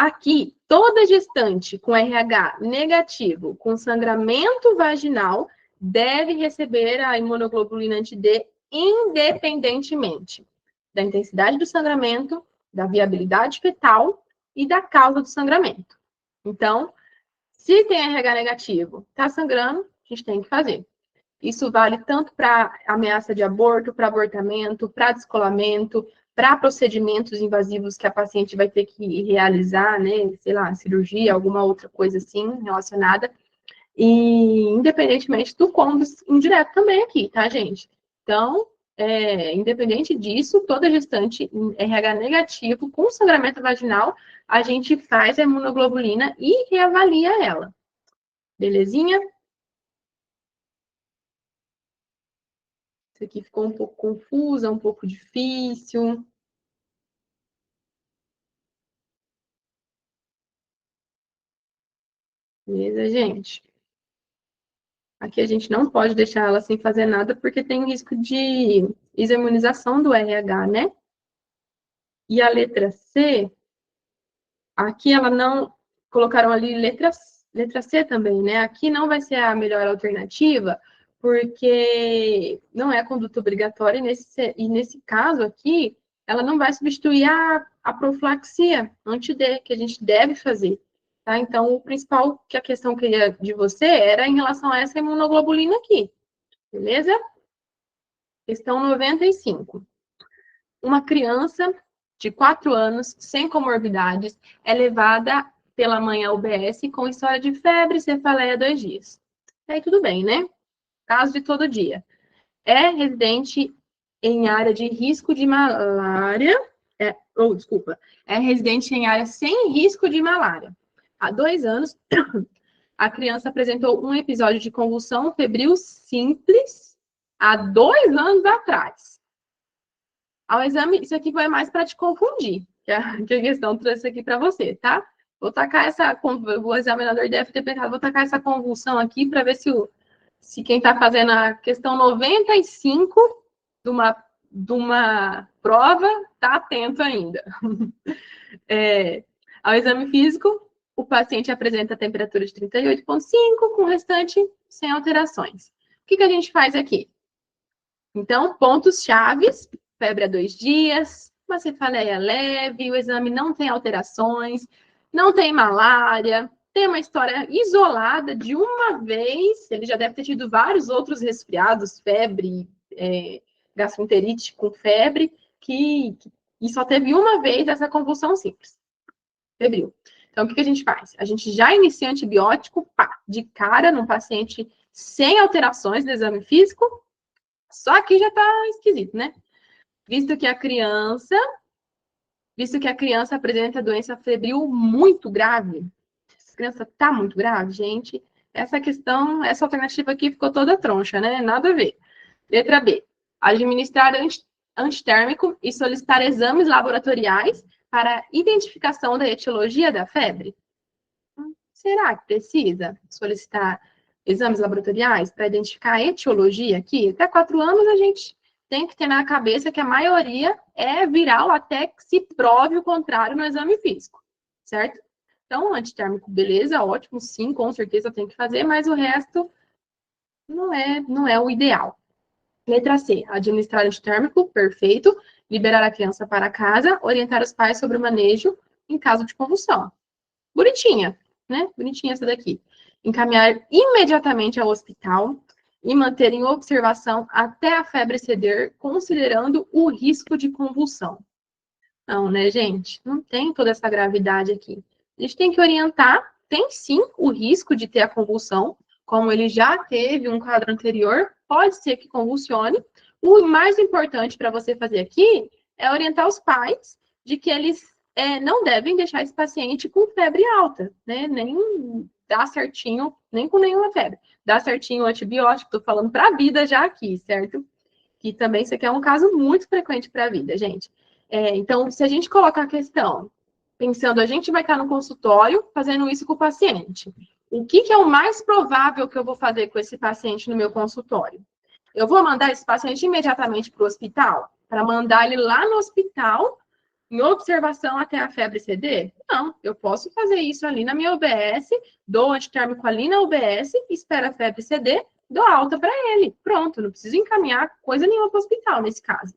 Aqui, toda gestante com RH negativo, com sangramento vaginal, deve receber a imunoglobulina anti-D independentemente da intensidade do sangramento, da viabilidade fetal e da causa do sangramento. Então, se tem RH negativo, está sangrando, a gente tem que fazer. Isso vale tanto para ameaça de aborto, para abortamento, para descolamento, para procedimentos invasivos que a paciente vai ter que realizar, né, sei lá, cirurgia, alguma outra coisa assim relacionada, e independentemente do cômodo indireto também aqui, tá, gente? Então, independente disso, toda gestante em RH negativo com sangramento vaginal, a gente faz a imunoglobulina e reavalia ela. Belezinha? Isso aqui ficou um pouco confusa, um pouco difícil. Beleza, gente? Aqui a gente não pode deixar ela sem fazer nada, porque tem risco de imunização do RH, né? E a letra C, aqui ela não... Colocaram ali letra C também, né? Aqui não vai ser a melhor alternativa, porque não é conduta obrigatória, e nesse caso aqui, ela não vai substituir a profilaxia anti-D, que a gente deve fazer. Tá? Então, o principal que a questão queria de você era em relação a essa imunoglobulina aqui. Beleza? Questão 95. Uma criança de 4 anos, sem comorbidades, é levada pela mãe à UBS com história de febre e cefaleia 2 dias. Aí tudo bem, né? Caso de todo dia. É residente em área de risco de malária, é residente em área sem risco de malária. Há 2 anos, a criança apresentou um episódio de convulsão febril simples há 2 anos atrás. Ao exame, isso aqui foi mais para te confundir, que a questão trouxe aqui para você, tá? Vou tacar o examinador deve ter pensado, vou tacar essa convulsão aqui para ver se quem está fazendo a questão 95 de uma prova está atento ainda. Ao exame físico, o paciente apresenta temperatura de 38,5, com o restante sem alterações. O que a gente faz aqui? Então, pontos chaves, febre há 2 dias, uma cefaleia leve, o exame não tem alterações, não tem malária, tem uma história isolada de uma vez, ele já deve ter tido vários outros resfriados, febre, gastroenterite com febre, e só teve uma vez essa convulsão simples, febril. Então, o que a gente faz? A gente já inicia antibiótico, de cara, num paciente sem alterações do exame físico, só que já está esquisito, né? Visto que a criança apresenta doença febril muito grave, essa criança está muito grave, gente, essa alternativa aqui ficou toda troncha, né? Nada a ver. Letra B. Administrar antitérmico e solicitar exames laboratoriais para identificação da etiologia da febre. Será que precisa solicitar exames laboratoriais para identificar a etiologia aqui? Até 4 anos a gente tem que ter na cabeça que a maioria é viral até que se prove o contrário no exame físico, certo? Então, antitérmico, beleza, ótimo, sim, com certeza tem que fazer, mas o resto não é o ideal. Letra C, administrar antitérmico, perfeito. Liberar a criança para casa, orientar os pais sobre o manejo em caso de convulsão. Bonitinha, né? Bonitinha essa daqui. Encaminhar imediatamente ao hospital e manter em observação até a febre ceder, considerando o risco de convulsão. Não, né, gente? Não tem toda essa gravidade aqui. A gente tem que orientar, tem sim o risco de ter a convulsão, como ele já teve um quadro anterior, pode ser que convulsione. O mais importante para você fazer aqui é orientar os pais de que eles não devem deixar esse paciente com febre alta, né? Nem dá certinho, nem com nenhuma febre. Dá certinho o antibiótico, estou falando para a vida já aqui, certo? Que também isso aqui é um caso muito frequente para a vida, gente. Então, se a gente colocar a questão, pensando, a gente vai estar no consultório fazendo isso com o paciente. O que é o mais provável que eu vou fazer com esse paciente no meu consultório? Eu vou mandar esse paciente imediatamente para o hospital, para mandar ele lá no hospital em observação até a febre ceder? Não, eu posso fazer isso ali na minha UBS, dou antitérmico ali na UBS, espero a febre ceder, dou alta para ele. Pronto, não preciso encaminhar coisa nenhuma para o hospital nesse caso.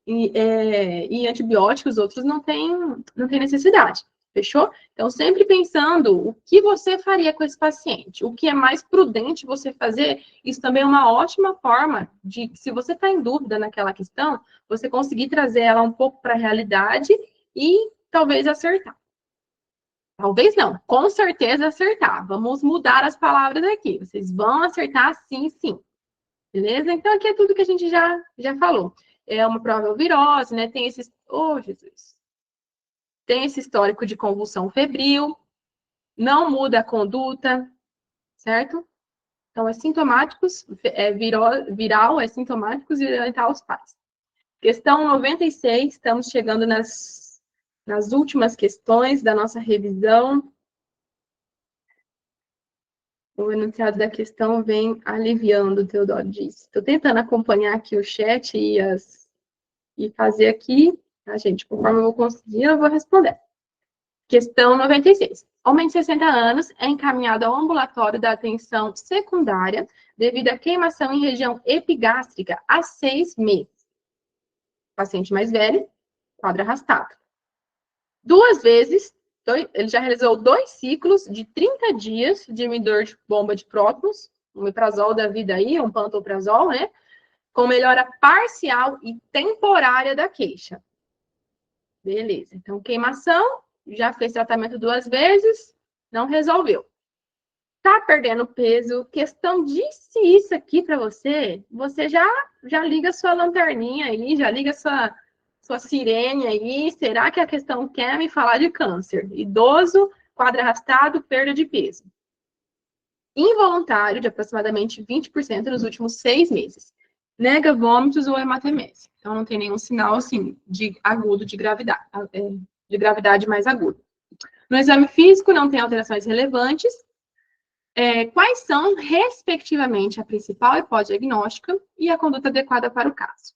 E antibióticos, outros não tem necessidade. Fechou? Então, sempre pensando o que você faria com esse paciente, o que é mais prudente você fazer, isso também é uma ótima forma de, se você está em dúvida naquela questão, você conseguir trazer ela um pouco para a realidade e talvez acertar. Talvez não, com certeza acertar. Vamos mudar as palavras aqui. Vocês vão acertar sim, sim. Beleza? Então, aqui é tudo que a gente já falou. É uma provável virose, né? Tem esses... Oh, Jesus! Tem esse histórico de convulsão febril, não muda a conduta, certo? Então, é sintomáticos, viral, é sintomáticos e violentar os pais. Questão 96, estamos chegando nas últimas questões da nossa revisão. O enunciado da questão vem aliviando, o Teodoro disse. Estou tentando acompanhar aqui o chat e fazer aqui, tá, gente? Conforme eu vou conseguir, eu vou responder. Questão 96. Homem de 60 anos é encaminhado ao ambulatório da atenção secundária devido à queimação em região epigástrica há 6 meses. Paciente mais velho, quadro arrastado. 2 vezes, ele já realizou 2 ciclos de 30 dias de inibidor de bomba de prótons, um omeprazol da vida aí, um pantoprazol, né? Com melhora parcial e temporária da queixa. Beleza. Então, queimação, já fez tratamento 2 vezes, não resolveu. Tá perdendo peso, questão disse isso aqui para você, você já liga sua lanterninha aí, já liga sua sirene aí, será que a questão quer me falar de câncer? Idoso, quadro arrastado, perda de peso. Involuntário, de aproximadamente 20% nos últimos 6 meses. Nega vômitos ou hematemese. Então, não tem nenhum sinal, assim, de agudo de gravidade mais aguda. No exame físico, não tem alterações relevantes. Quais são, respectivamente, a principal hipótese diagnóstica e a conduta adequada para o caso?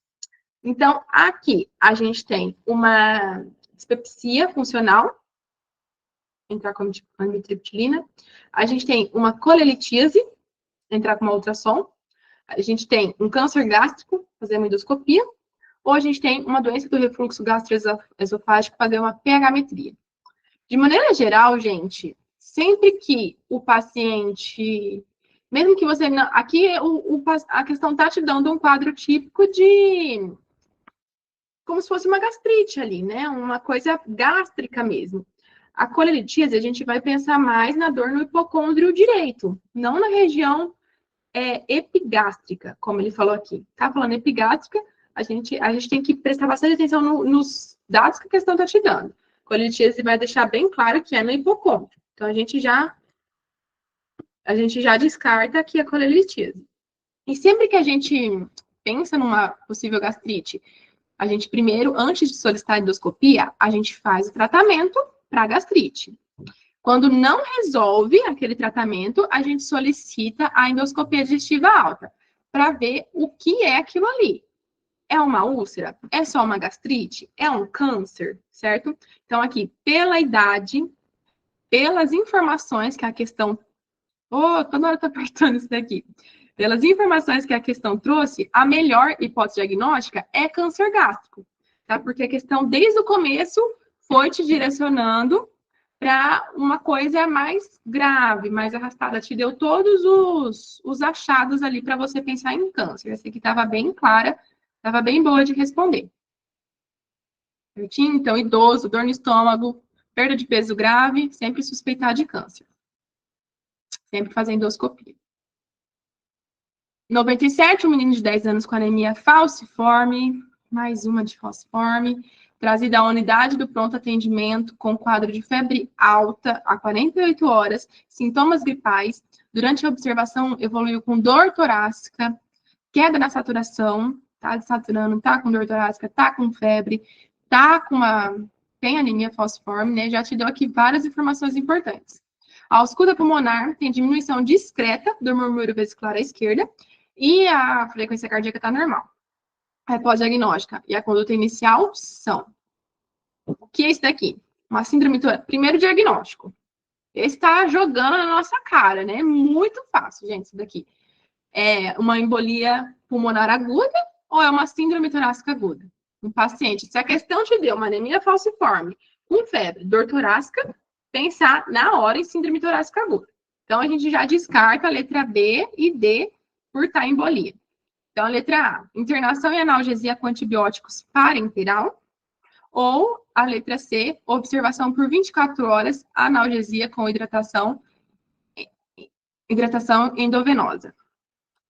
Então, aqui, a gente tem uma dispepsia funcional, entrar com amitriptilina. A gente tem uma colelitíase, entrar com uma ultrassom. A gente tem um câncer gástrico, fazer uma endoscopia. Ou a gente tem uma doença do refluxo gastroesofágico, fazer uma pH-metria. De maneira geral, gente, sempre que o paciente, mesmo que você não, aqui a questão está te dando um quadro típico de, como se fosse uma gastrite ali, né? Uma coisa gástrica mesmo. A colelitíase, a gente vai pensar mais na dor no hipocôndrio direito, não na região epigástrica, como ele falou aqui. Tá falando epigástrica, a gente tem que prestar bastante atenção nos dados que a questão está te dando. Colelitíase vai deixar bem claro que é no hipocôndrio. Então, a gente já descarta aqui a colelitíase. E sempre que a gente pensa numa possível gastrite, a gente primeiro, antes de solicitar a endoscopia, a gente faz o tratamento para gastrite. Quando não resolve aquele tratamento, a gente solicita a endoscopia digestiva alta, para ver o que é aquilo ali. É uma úlcera? É só uma gastrite? É um câncer? Certo? Então, aqui, pela idade, pelas informações que a questão... toda hora tá apertando isso daqui. Pelas informações que a questão trouxe, a melhor hipótese diagnóstica é câncer gástrico, tá? Porque a questão, desde o começo, foi te direcionando para uma coisa mais grave, mais arrastada. Te deu todos os achados ali para você pensar em câncer. Essa aqui estava bem clara, estava bem boa de responder. Certinho? Então, idoso, dor no estômago, perda de peso grave, sempre suspeitar de câncer. Sempre fazer endoscopia. 97, um menino de 10 anos com anemia falciforme, mais uma de falciforme, trazida à unidade do pronto atendimento com quadro de febre alta há 48 horas, sintomas gripais, durante a observação evoluiu com dor torácica, queda na saturação, tá desaturando, tá com dor torácica, tá com febre, tem anemia falciforme, né? Já te deu aqui várias informações importantes. A ausculta pulmonar tem diminuição discreta do murmúrio vesicular à esquerda e a frequência cardíaca está normal. A hipótese diagnóstica e a conduta inicial são O que é isso daqui? Uma síndrome torácica. Primeiro diagnóstico. Esse está jogando na nossa cara, né? Muito fácil, gente, isso daqui. É uma embolia pulmonar aguda ou é uma síndrome torácica aguda? Um paciente, se a questão te deu uma anemia falciforme, com febre, dor torácica, pensar na hora em síndrome torácica aguda. Então, a gente já descarta a letra B e D por estar em embolia. Então, a letra A, internação e analgesia com antibióticos parenteral. Ou a letra C, observação por 24 horas, analgesia com hidratação endovenosa.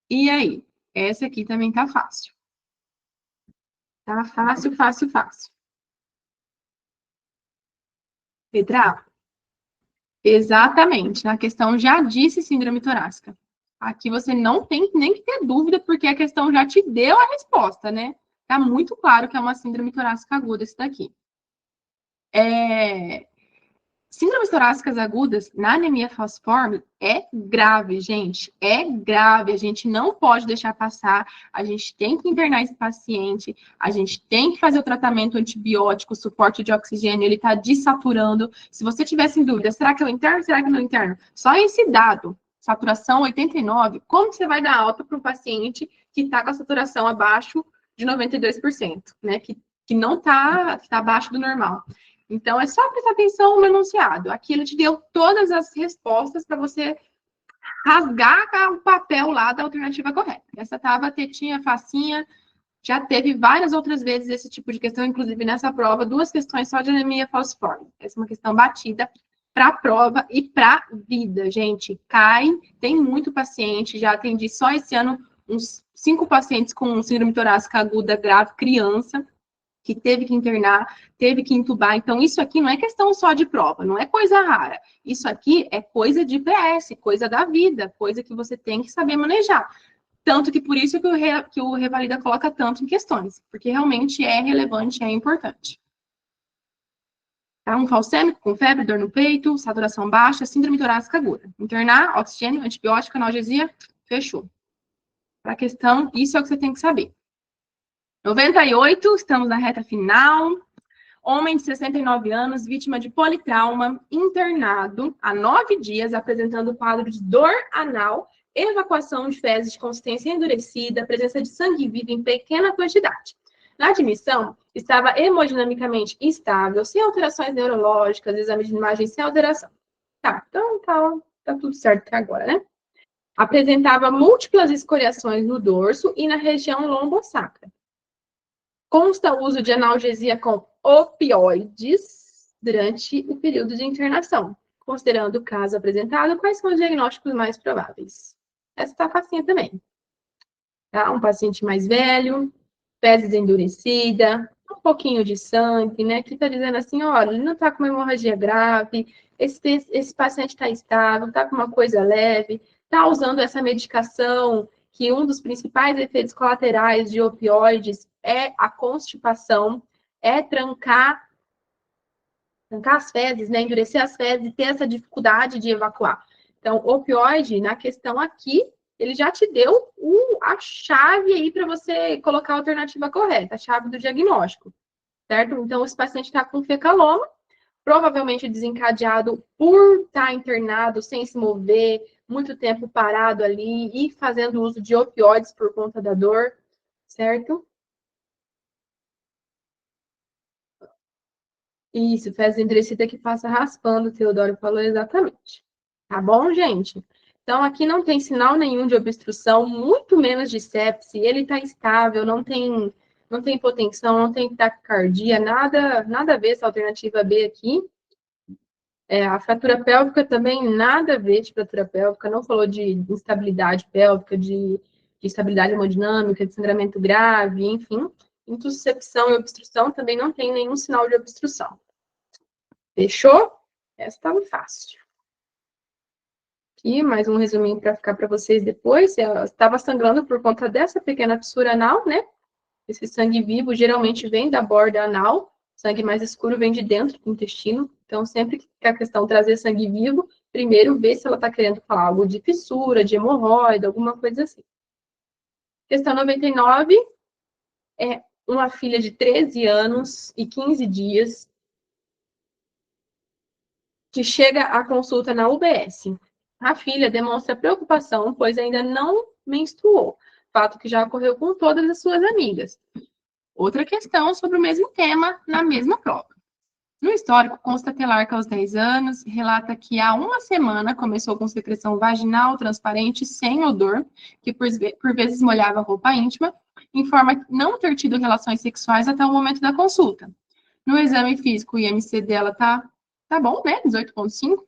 E aí? Essa aqui também tá fácil. Tá fácil, fácil, fácil. Letra A. Exatamente. Na questão já disse síndrome torácica. Aqui você não tem nem que ter dúvida, porque a questão já te deu a resposta, né? Tá muito claro que é uma síndrome torácica aguda esse daqui. Síndromes torácicas agudas na anemia falciforme é grave, gente. É grave. A gente não pode deixar passar. A gente tem que internar esse paciente. A gente tem que fazer o tratamento antibiótico, suporte de oxigênio. Ele está desaturando. Se você tivesse em dúvida, será que é o interno? Será que não é o interno? Só esse dado, saturação 89, como você vai dar alta para um paciente que está com a saturação abaixo de 92%, né? Que não está abaixo do normal. Então, é só prestar atenção no enunciado. Aqui ele te deu todas as respostas para você rasgar o papel lá da alternativa correta. Essa tava tetinha, facinha, já teve várias outras vezes esse tipo de questão, inclusive nessa prova, 2 questões só de anemia falciforme. Essa é uma questão batida para a prova e para a vida, gente. Cai, tem muito paciente, já atendi só esse ano uns 5 pacientes com síndrome torácica aguda grave, criança, que teve que internar, teve que entubar. Então, isso aqui não é questão só de prova, não é coisa rara. Isso aqui é coisa de PS, coisa da vida, coisa que você tem que saber manejar. Tanto que por isso que o Revalida coloca tanto em questões, porque realmente é relevante, é importante. Tá? Um falcêmico com febre, dor no peito, saturação baixa, síndrome torácica aguda. Internar, oxigênio, antibiótico, analgesia, fechou. Para a questão, isso é o que você tem que saber. 98, estamos na reta final. Homem de 69 anos, vítima de politrauma, internado há 9 dias, apresentando quadro de dor anal, evacuação de fezes de consistência endurecida, presença de sangue vivo em pequena quantidade. Na admissão, estava hemodinamicamente estável, sem alterações neurológicas, exame de imagem sem alteração. Tá, então tá tudo certo até agora, né? Apresentava múltiplas escoriações no dorso e na região lombosacra. Consta o uso de analgesia com opioides durante o período de internação. Considerando o caso apresentado, quais são os diagnósticos mais prováveis? Essa tá facinha também. Tá? Um paciente mais velho, fezes endurecida, um pouquinho de sangue, né? Que tá dizendo assim, olha, ele não tá com uma hemorragia grave, esse paciente está estável, está com uma coisa leve, está usando essa medicação, que um dos principais efeitos colaterais de opioides é a constipação, é trancar as fezes, né, endurecer as fezes e ter essa dificuldade de evacuar. Então, opioide, na questão aqui, ele já te deu a chave aí para você colocar a alternativa correta, a chave do diagnóstico, certo? Então, esse paciente está com fecaloma, provavelmente desencadeado por estar internado, sem se mover, muito tempo parado ali e fazendo uso de opioides por conta da dor, certo? Isso, fezes endurecida que passa raspando, o Teodoro falou exatamente. Tá bom, gente? Então, aqui não tem sinal nenhum de obstrução, muito menos de sepse, ele está estável, não tem hipotensão, não tem taquicardia, nada a ver essa alternativa B aqui. A fratura pélvica também nada a ver de fratura pélvica, não falou de instabilidade pélvica, de instabilidade hemodinâmica, de sangramento grave, enfim. Intussuscepção e obstrução também não tem nenhum sinal de obstrução. Fechou? Essa estava fácil. Aqui, mais um resuminho para ficar para vocês depois. Ela estava sangrando por conta dessa pequena fissura anal, né? Esse sangue vivo geralmente vem da borda anal, sangue mais escuro vem de dentro do intestino. Então, sempre que a questão trazer sangue vivo, primeiro vê se ela está querendo falar algo de fissura, de hemorroida, alguma coisa assim. Questão 99 é uma filha de 13 anos e 15 dias que chega à consulta na UBS. A filha demonstra preocupação, pois ainda não menstruou, fato que já ocorreu com todas as suas amigas. Outra questão sobre o mesmo tema, na mesma prova. No histórico, consta que Larca, aos 10 anos, relata que há uma semana começou com secreção vaginal transparente, sem odor, que por vezes molhava a roupa íntima, informa não ter tido relações sexuais até o momento da consulta. No exame físico, o IMC dela tá bom, né? 18,5.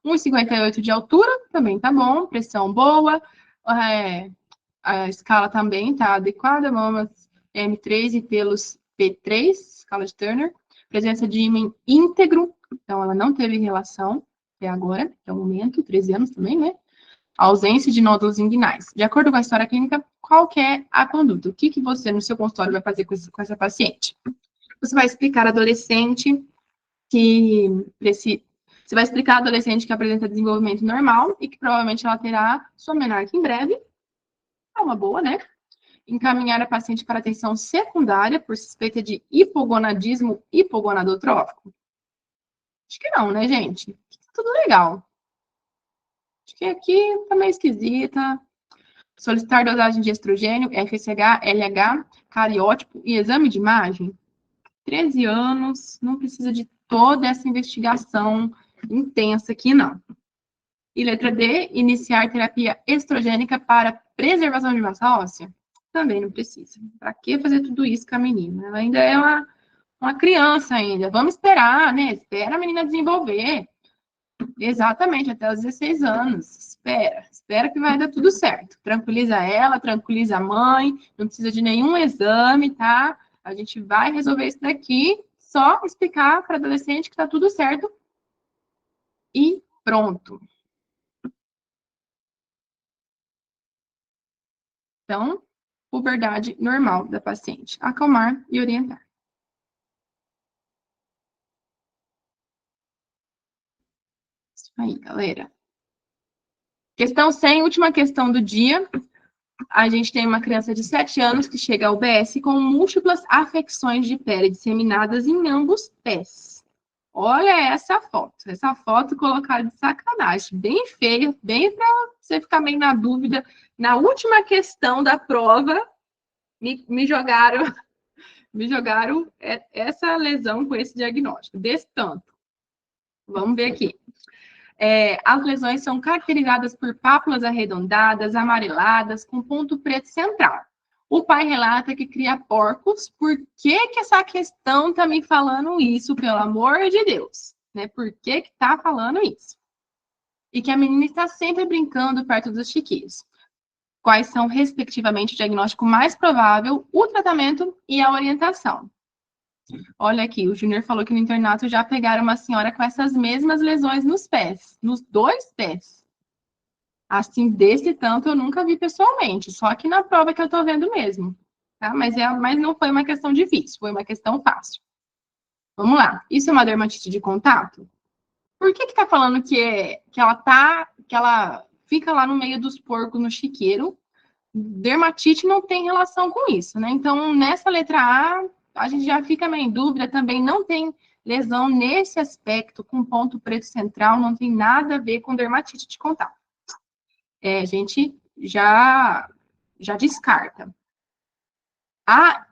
1,58 de altura, também tá bom. Pressão boa. A escala também tá adequada. Mamas M3 e pelos P3, escala de Turner. Presença de ímã íntegro, então ela não teve relação até agora, até o momento, 13 anos também, né? Ausência de nódulos inguinais. De acordo com a história clínica, qual que é a conduta? O que você, no seu consultório, vai fazer com essa paciente? Você vai explicar à adolescente você vai explicar à adolescente que apresenta desenvolvimento normal e que provavelmente ela terá sua menarca em breve. É uma boa, né? Encaminhar a paciente para atenção secundária por suspeita de hipogonadismo hipogonadotrófico? Acho que não, né, gente? Tudo legal. Acho que aqui tá meio esquisita. Solicitar dosagem de estrogênio, FSH, LH, cariótipo e exame de imagem. 13 anos, não precisa de toda essa investigação intensa aqui, não. E letra D, iniciar terapia estrogênica para preservação de massa óssea? Também não precisa. Para que fazer tudo isso com a menina? Ela ainda é uma criança ainda. Vamos esperar, né? Espera a menina desenvolver. Exatamente, até os 16 anos. Espera que vai dar tudo certo. Tranquiliza ela, tranquiliza a mãe, não precisa de nenhum exame, tá? A gente vai resolver isso daqui, só explicar para adolescente que tá tudo certo e pronto. Então, puberdade normal da paciente. Acalmar e orientar. Isso aí, galera. Questão 100, última questão do dia. A gente tem uma criança de 7 anos que chega ao UBS com múltiplas afecções de pele disseminadas em ambos pés. Olha essa foto colocada de sacanagem, bem feia, bem para você ficar meio na dúvida. Na última questão da prova, me jogaram essa lesão com esse diagnóstico, desse tanto. Vamos ver aqui. As lesões são caracterizadas por pápulas arredondadas, amareladas, com ponto preto central. O pai relata que cria porcos. Por que essa questão está me falando isso, pelo amor de Deus? Né? Por que está falando isso? E que a menina está sempre brincando perto dos chiqueiros. Quais são, respectivamente, o diagnóstico mais provável, o tratamento e a orientação? Olha aqui, o Júnior falou que no internato já pegaram uma senhora com essas mesmas lesões nos pés, nos 2 pés. Assim, desse tanto eu nunca vi pessoalmente, só que na prova que eu tô vendo mesmo, tá? Mas não foi uma questão difícil, foi uma questão fácil. Vamos lá. Isso é uma dermatite de contato? Por que tá falando que ela fica lá no meio dos porcos no chiqueiro? Dermatite não tem relação com isso, né? Então, nessa letra A gente já fica meio em dúvida, também não tem lesão nesse aspecto, com ponto preto central, não tem nada a ver com dermatite de contato. A gente já descarta. A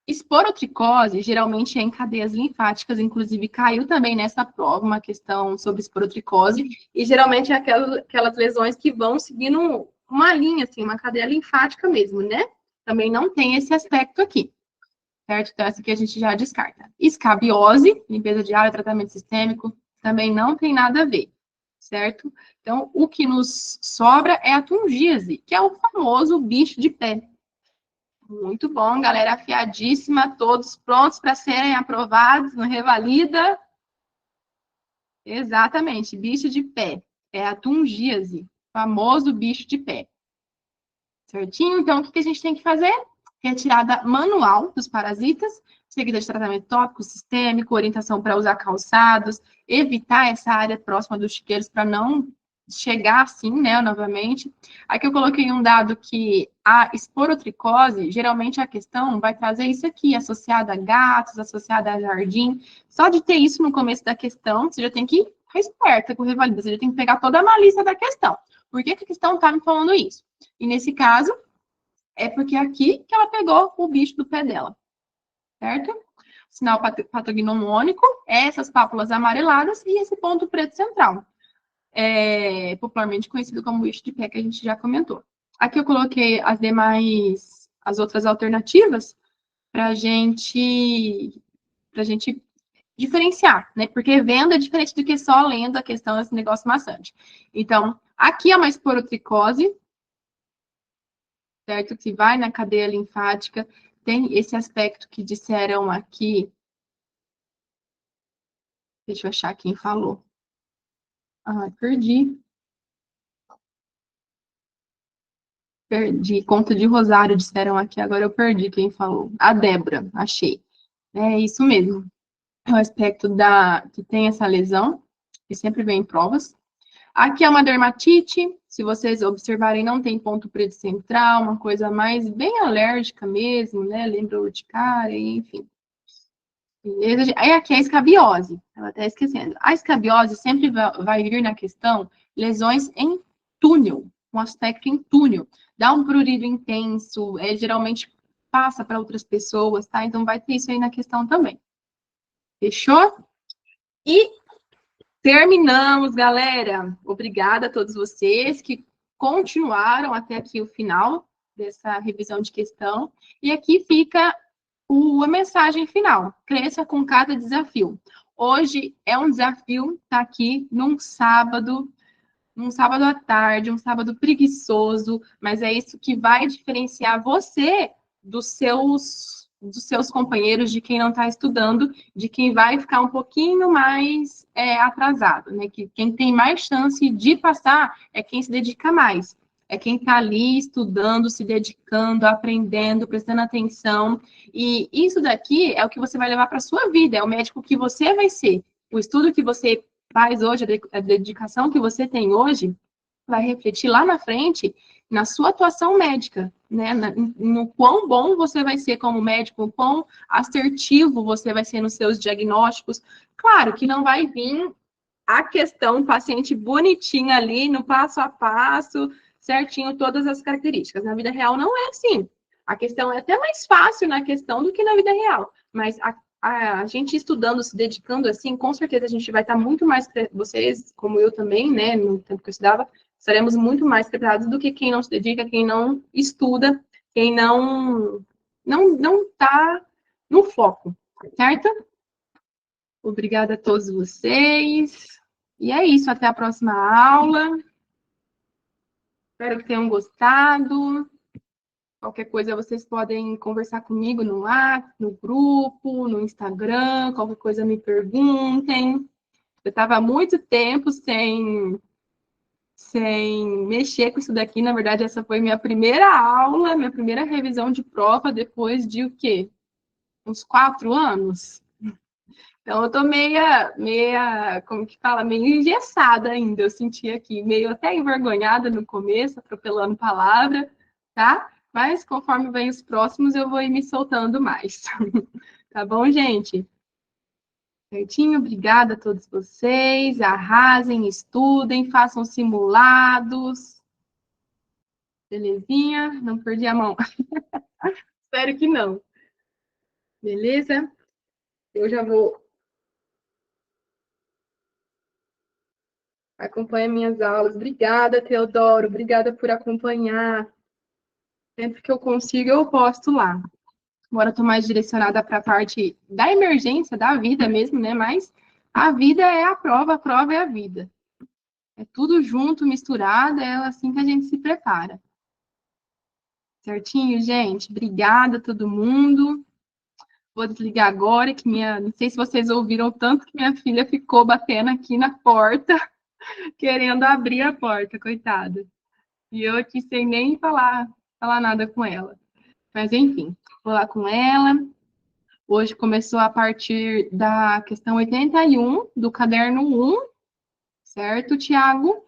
esporotricose, geralmente é em cadeias linfáticas, inclusive caiu também nessa prova uma questão sobre esporotricose, e geralmente é aquelas lesões que vão seguindo uma linha, assim, uma cadeia linfática mesmo, né? Também não tem esse aspecto aqui. Certo? Então, essa aqui a gente já descarta. Escabiose, limpeza de área, tratamento sistêmico, também não tem nada a ver, certo? Então, o que nos sobra é a tungíase, que é o famoso bicho de pé. Muito bom, galera, afiadíssima, todos prontos para serem aprovados no Revalida. Exatamente, bicho de pé. É a tungíase, famoso bicho de pé. Certinho? Então, o que a gente tem que fazer? Retirada manual dos parasitas, seguida de tratamento tópico, sistêmico, orientação para usar calçados, evitar essa área próxima dos chiqueiros para não chegar assim, né, novamente. Aqui eu coloquei um dado que a esporotricose, geralmente a questão vai trazer isso aqui, associada a gatos, associada a jardim. Só de ter isso no começo da questão, você já tem que esperta com revalida, você já tem que pegar toda a malícia da questão. Por que a questão está me falando isso? E nesse caso, é porque é aqui que ela pegou o bicho do pé dela, certo? Sinal patognomônico é essas pápulas amareladas e esse ponto preto central, popularmente conhecido como bicho de pé, que a gente já comentou. Aqui eu coloquei as outras alternativas para a gente diferenciar, né? Porque vendo é diferente do que só lendo a questão desse negócio maçante. Então, aqui é uma esporotricose, certo? Que vai na cadeia linfática, tem esse aspecto que disseram aqui. Deixa eu achar quem falou. Ah, perdi. Perdi. Conta de Rosário, disseram aqui, agora eu perdi quem falou. A Débora, achei. É isso mesmo. É o aspecto que tem essa lesão, que sempre vem em provas. Aqui é uma dermatite, se vocês observarem, não tem ponto preto central, uma coisa mais bem alérgica mesmo, né? Lembra urticária, enfim. Beleza? Aí aqui é a escabiose, ela tá esquecendo. A escabiose sempre vai vir na questão lesões em túnel, um aspecto em túnel. Dá um prurido intenso, geralmente passa para outras pessoas, tá? Então vai ter isso aí na questão também. Fechou? E terminamos, galera. Obrigada a todos vocês que continuaram até aqui o final dessa revisão de questão. E aqui fica a mensagem final. Cresça com cada desafio. Hoje é um desafio estar aqui num sábado à tarde, um sábado preguiçoso, mas é isso que vai diferenciar você dos seus companheiros, de quem não está estudando, de quem vai ficar um pouquinho mais atrasado, né? Que quem tem mais chance de passar é quem se dedica mais. É quem está ali estudando, se dedicando, aprendendo, prestando atenção. E isso daqui é o que você vai levar para a sua vida, é o médico que você vai ser. O estudo que você faz hoje, a dedicação que você tem hoje, vai refletir lá na frente na sua atuação médica, né? No quão bom você vai ser como médico, o quão assertivo você vai ser nos seus diagnósticos. Claro que não vai vir a questão paciente bonitinha ali, no passo a passo, certinho, todas as características. Na vida real não é assim. A questão é até mais fácil na questão do que na vida real. Mas a gente estudando, se dedicando assim, com certeza a gente vai estar muito mais, vocês, como eu também, né, no tempo que eu estudava, estaremos muito mais preparados do que quem não se dedica, quem não estuda, quem não está no foco, certo? Obrigada a todos vocês. E é isso, até a próxima aula. Espero que tenham gostado. Qualquer coisa vocês podem conversar comigo no WhatsApp, no grupo, no Instagram, qualquer coisa me perguntem. Eu estava há muito tempo sem mexer com isso daqui. Na verdade, essa foi minha primeira aula, minha primeira revisão de prova, depois de o quê? Uns 4 anos? Então, eu tô como que fala? Meio engessada ainda, eu senti aqui, meio até envergonhada no começo, atropelando palavra, tá? Mas, conforme vem os próximos, eu vou ir me soltando mais. Tá bom, gente? Certinho? Obrigada a todos vocês. Arrasem, estudem, façam simulados. Belezinha? Não perdi a mão. Espero que não. Beleza? Eu já vou... Acompanha minhas aulas. Obrigada, Teodoro. Obrigada por acompanhar. Sempre que eu consigo, eu posto lá. Agora estou mais direcionada para a parte da emergência, da vida mesmo, né? Mas a vida é a prova é a vida. É tudo junto, misturado, é assim que a gente se prepara. Certinho, gente? Obrigada a todo mundo. Vou desligar agora, que não sei se vocês ouviram o tanto que minha filha ficou batendo aqui na porta, querendo abrir a porta, coitada. E eu aqui sem nem falar nada com ela. Mas, enfim, vou lá com ela. Hoje começou a partir da questão 81, do caderno 1, certo, Tiago?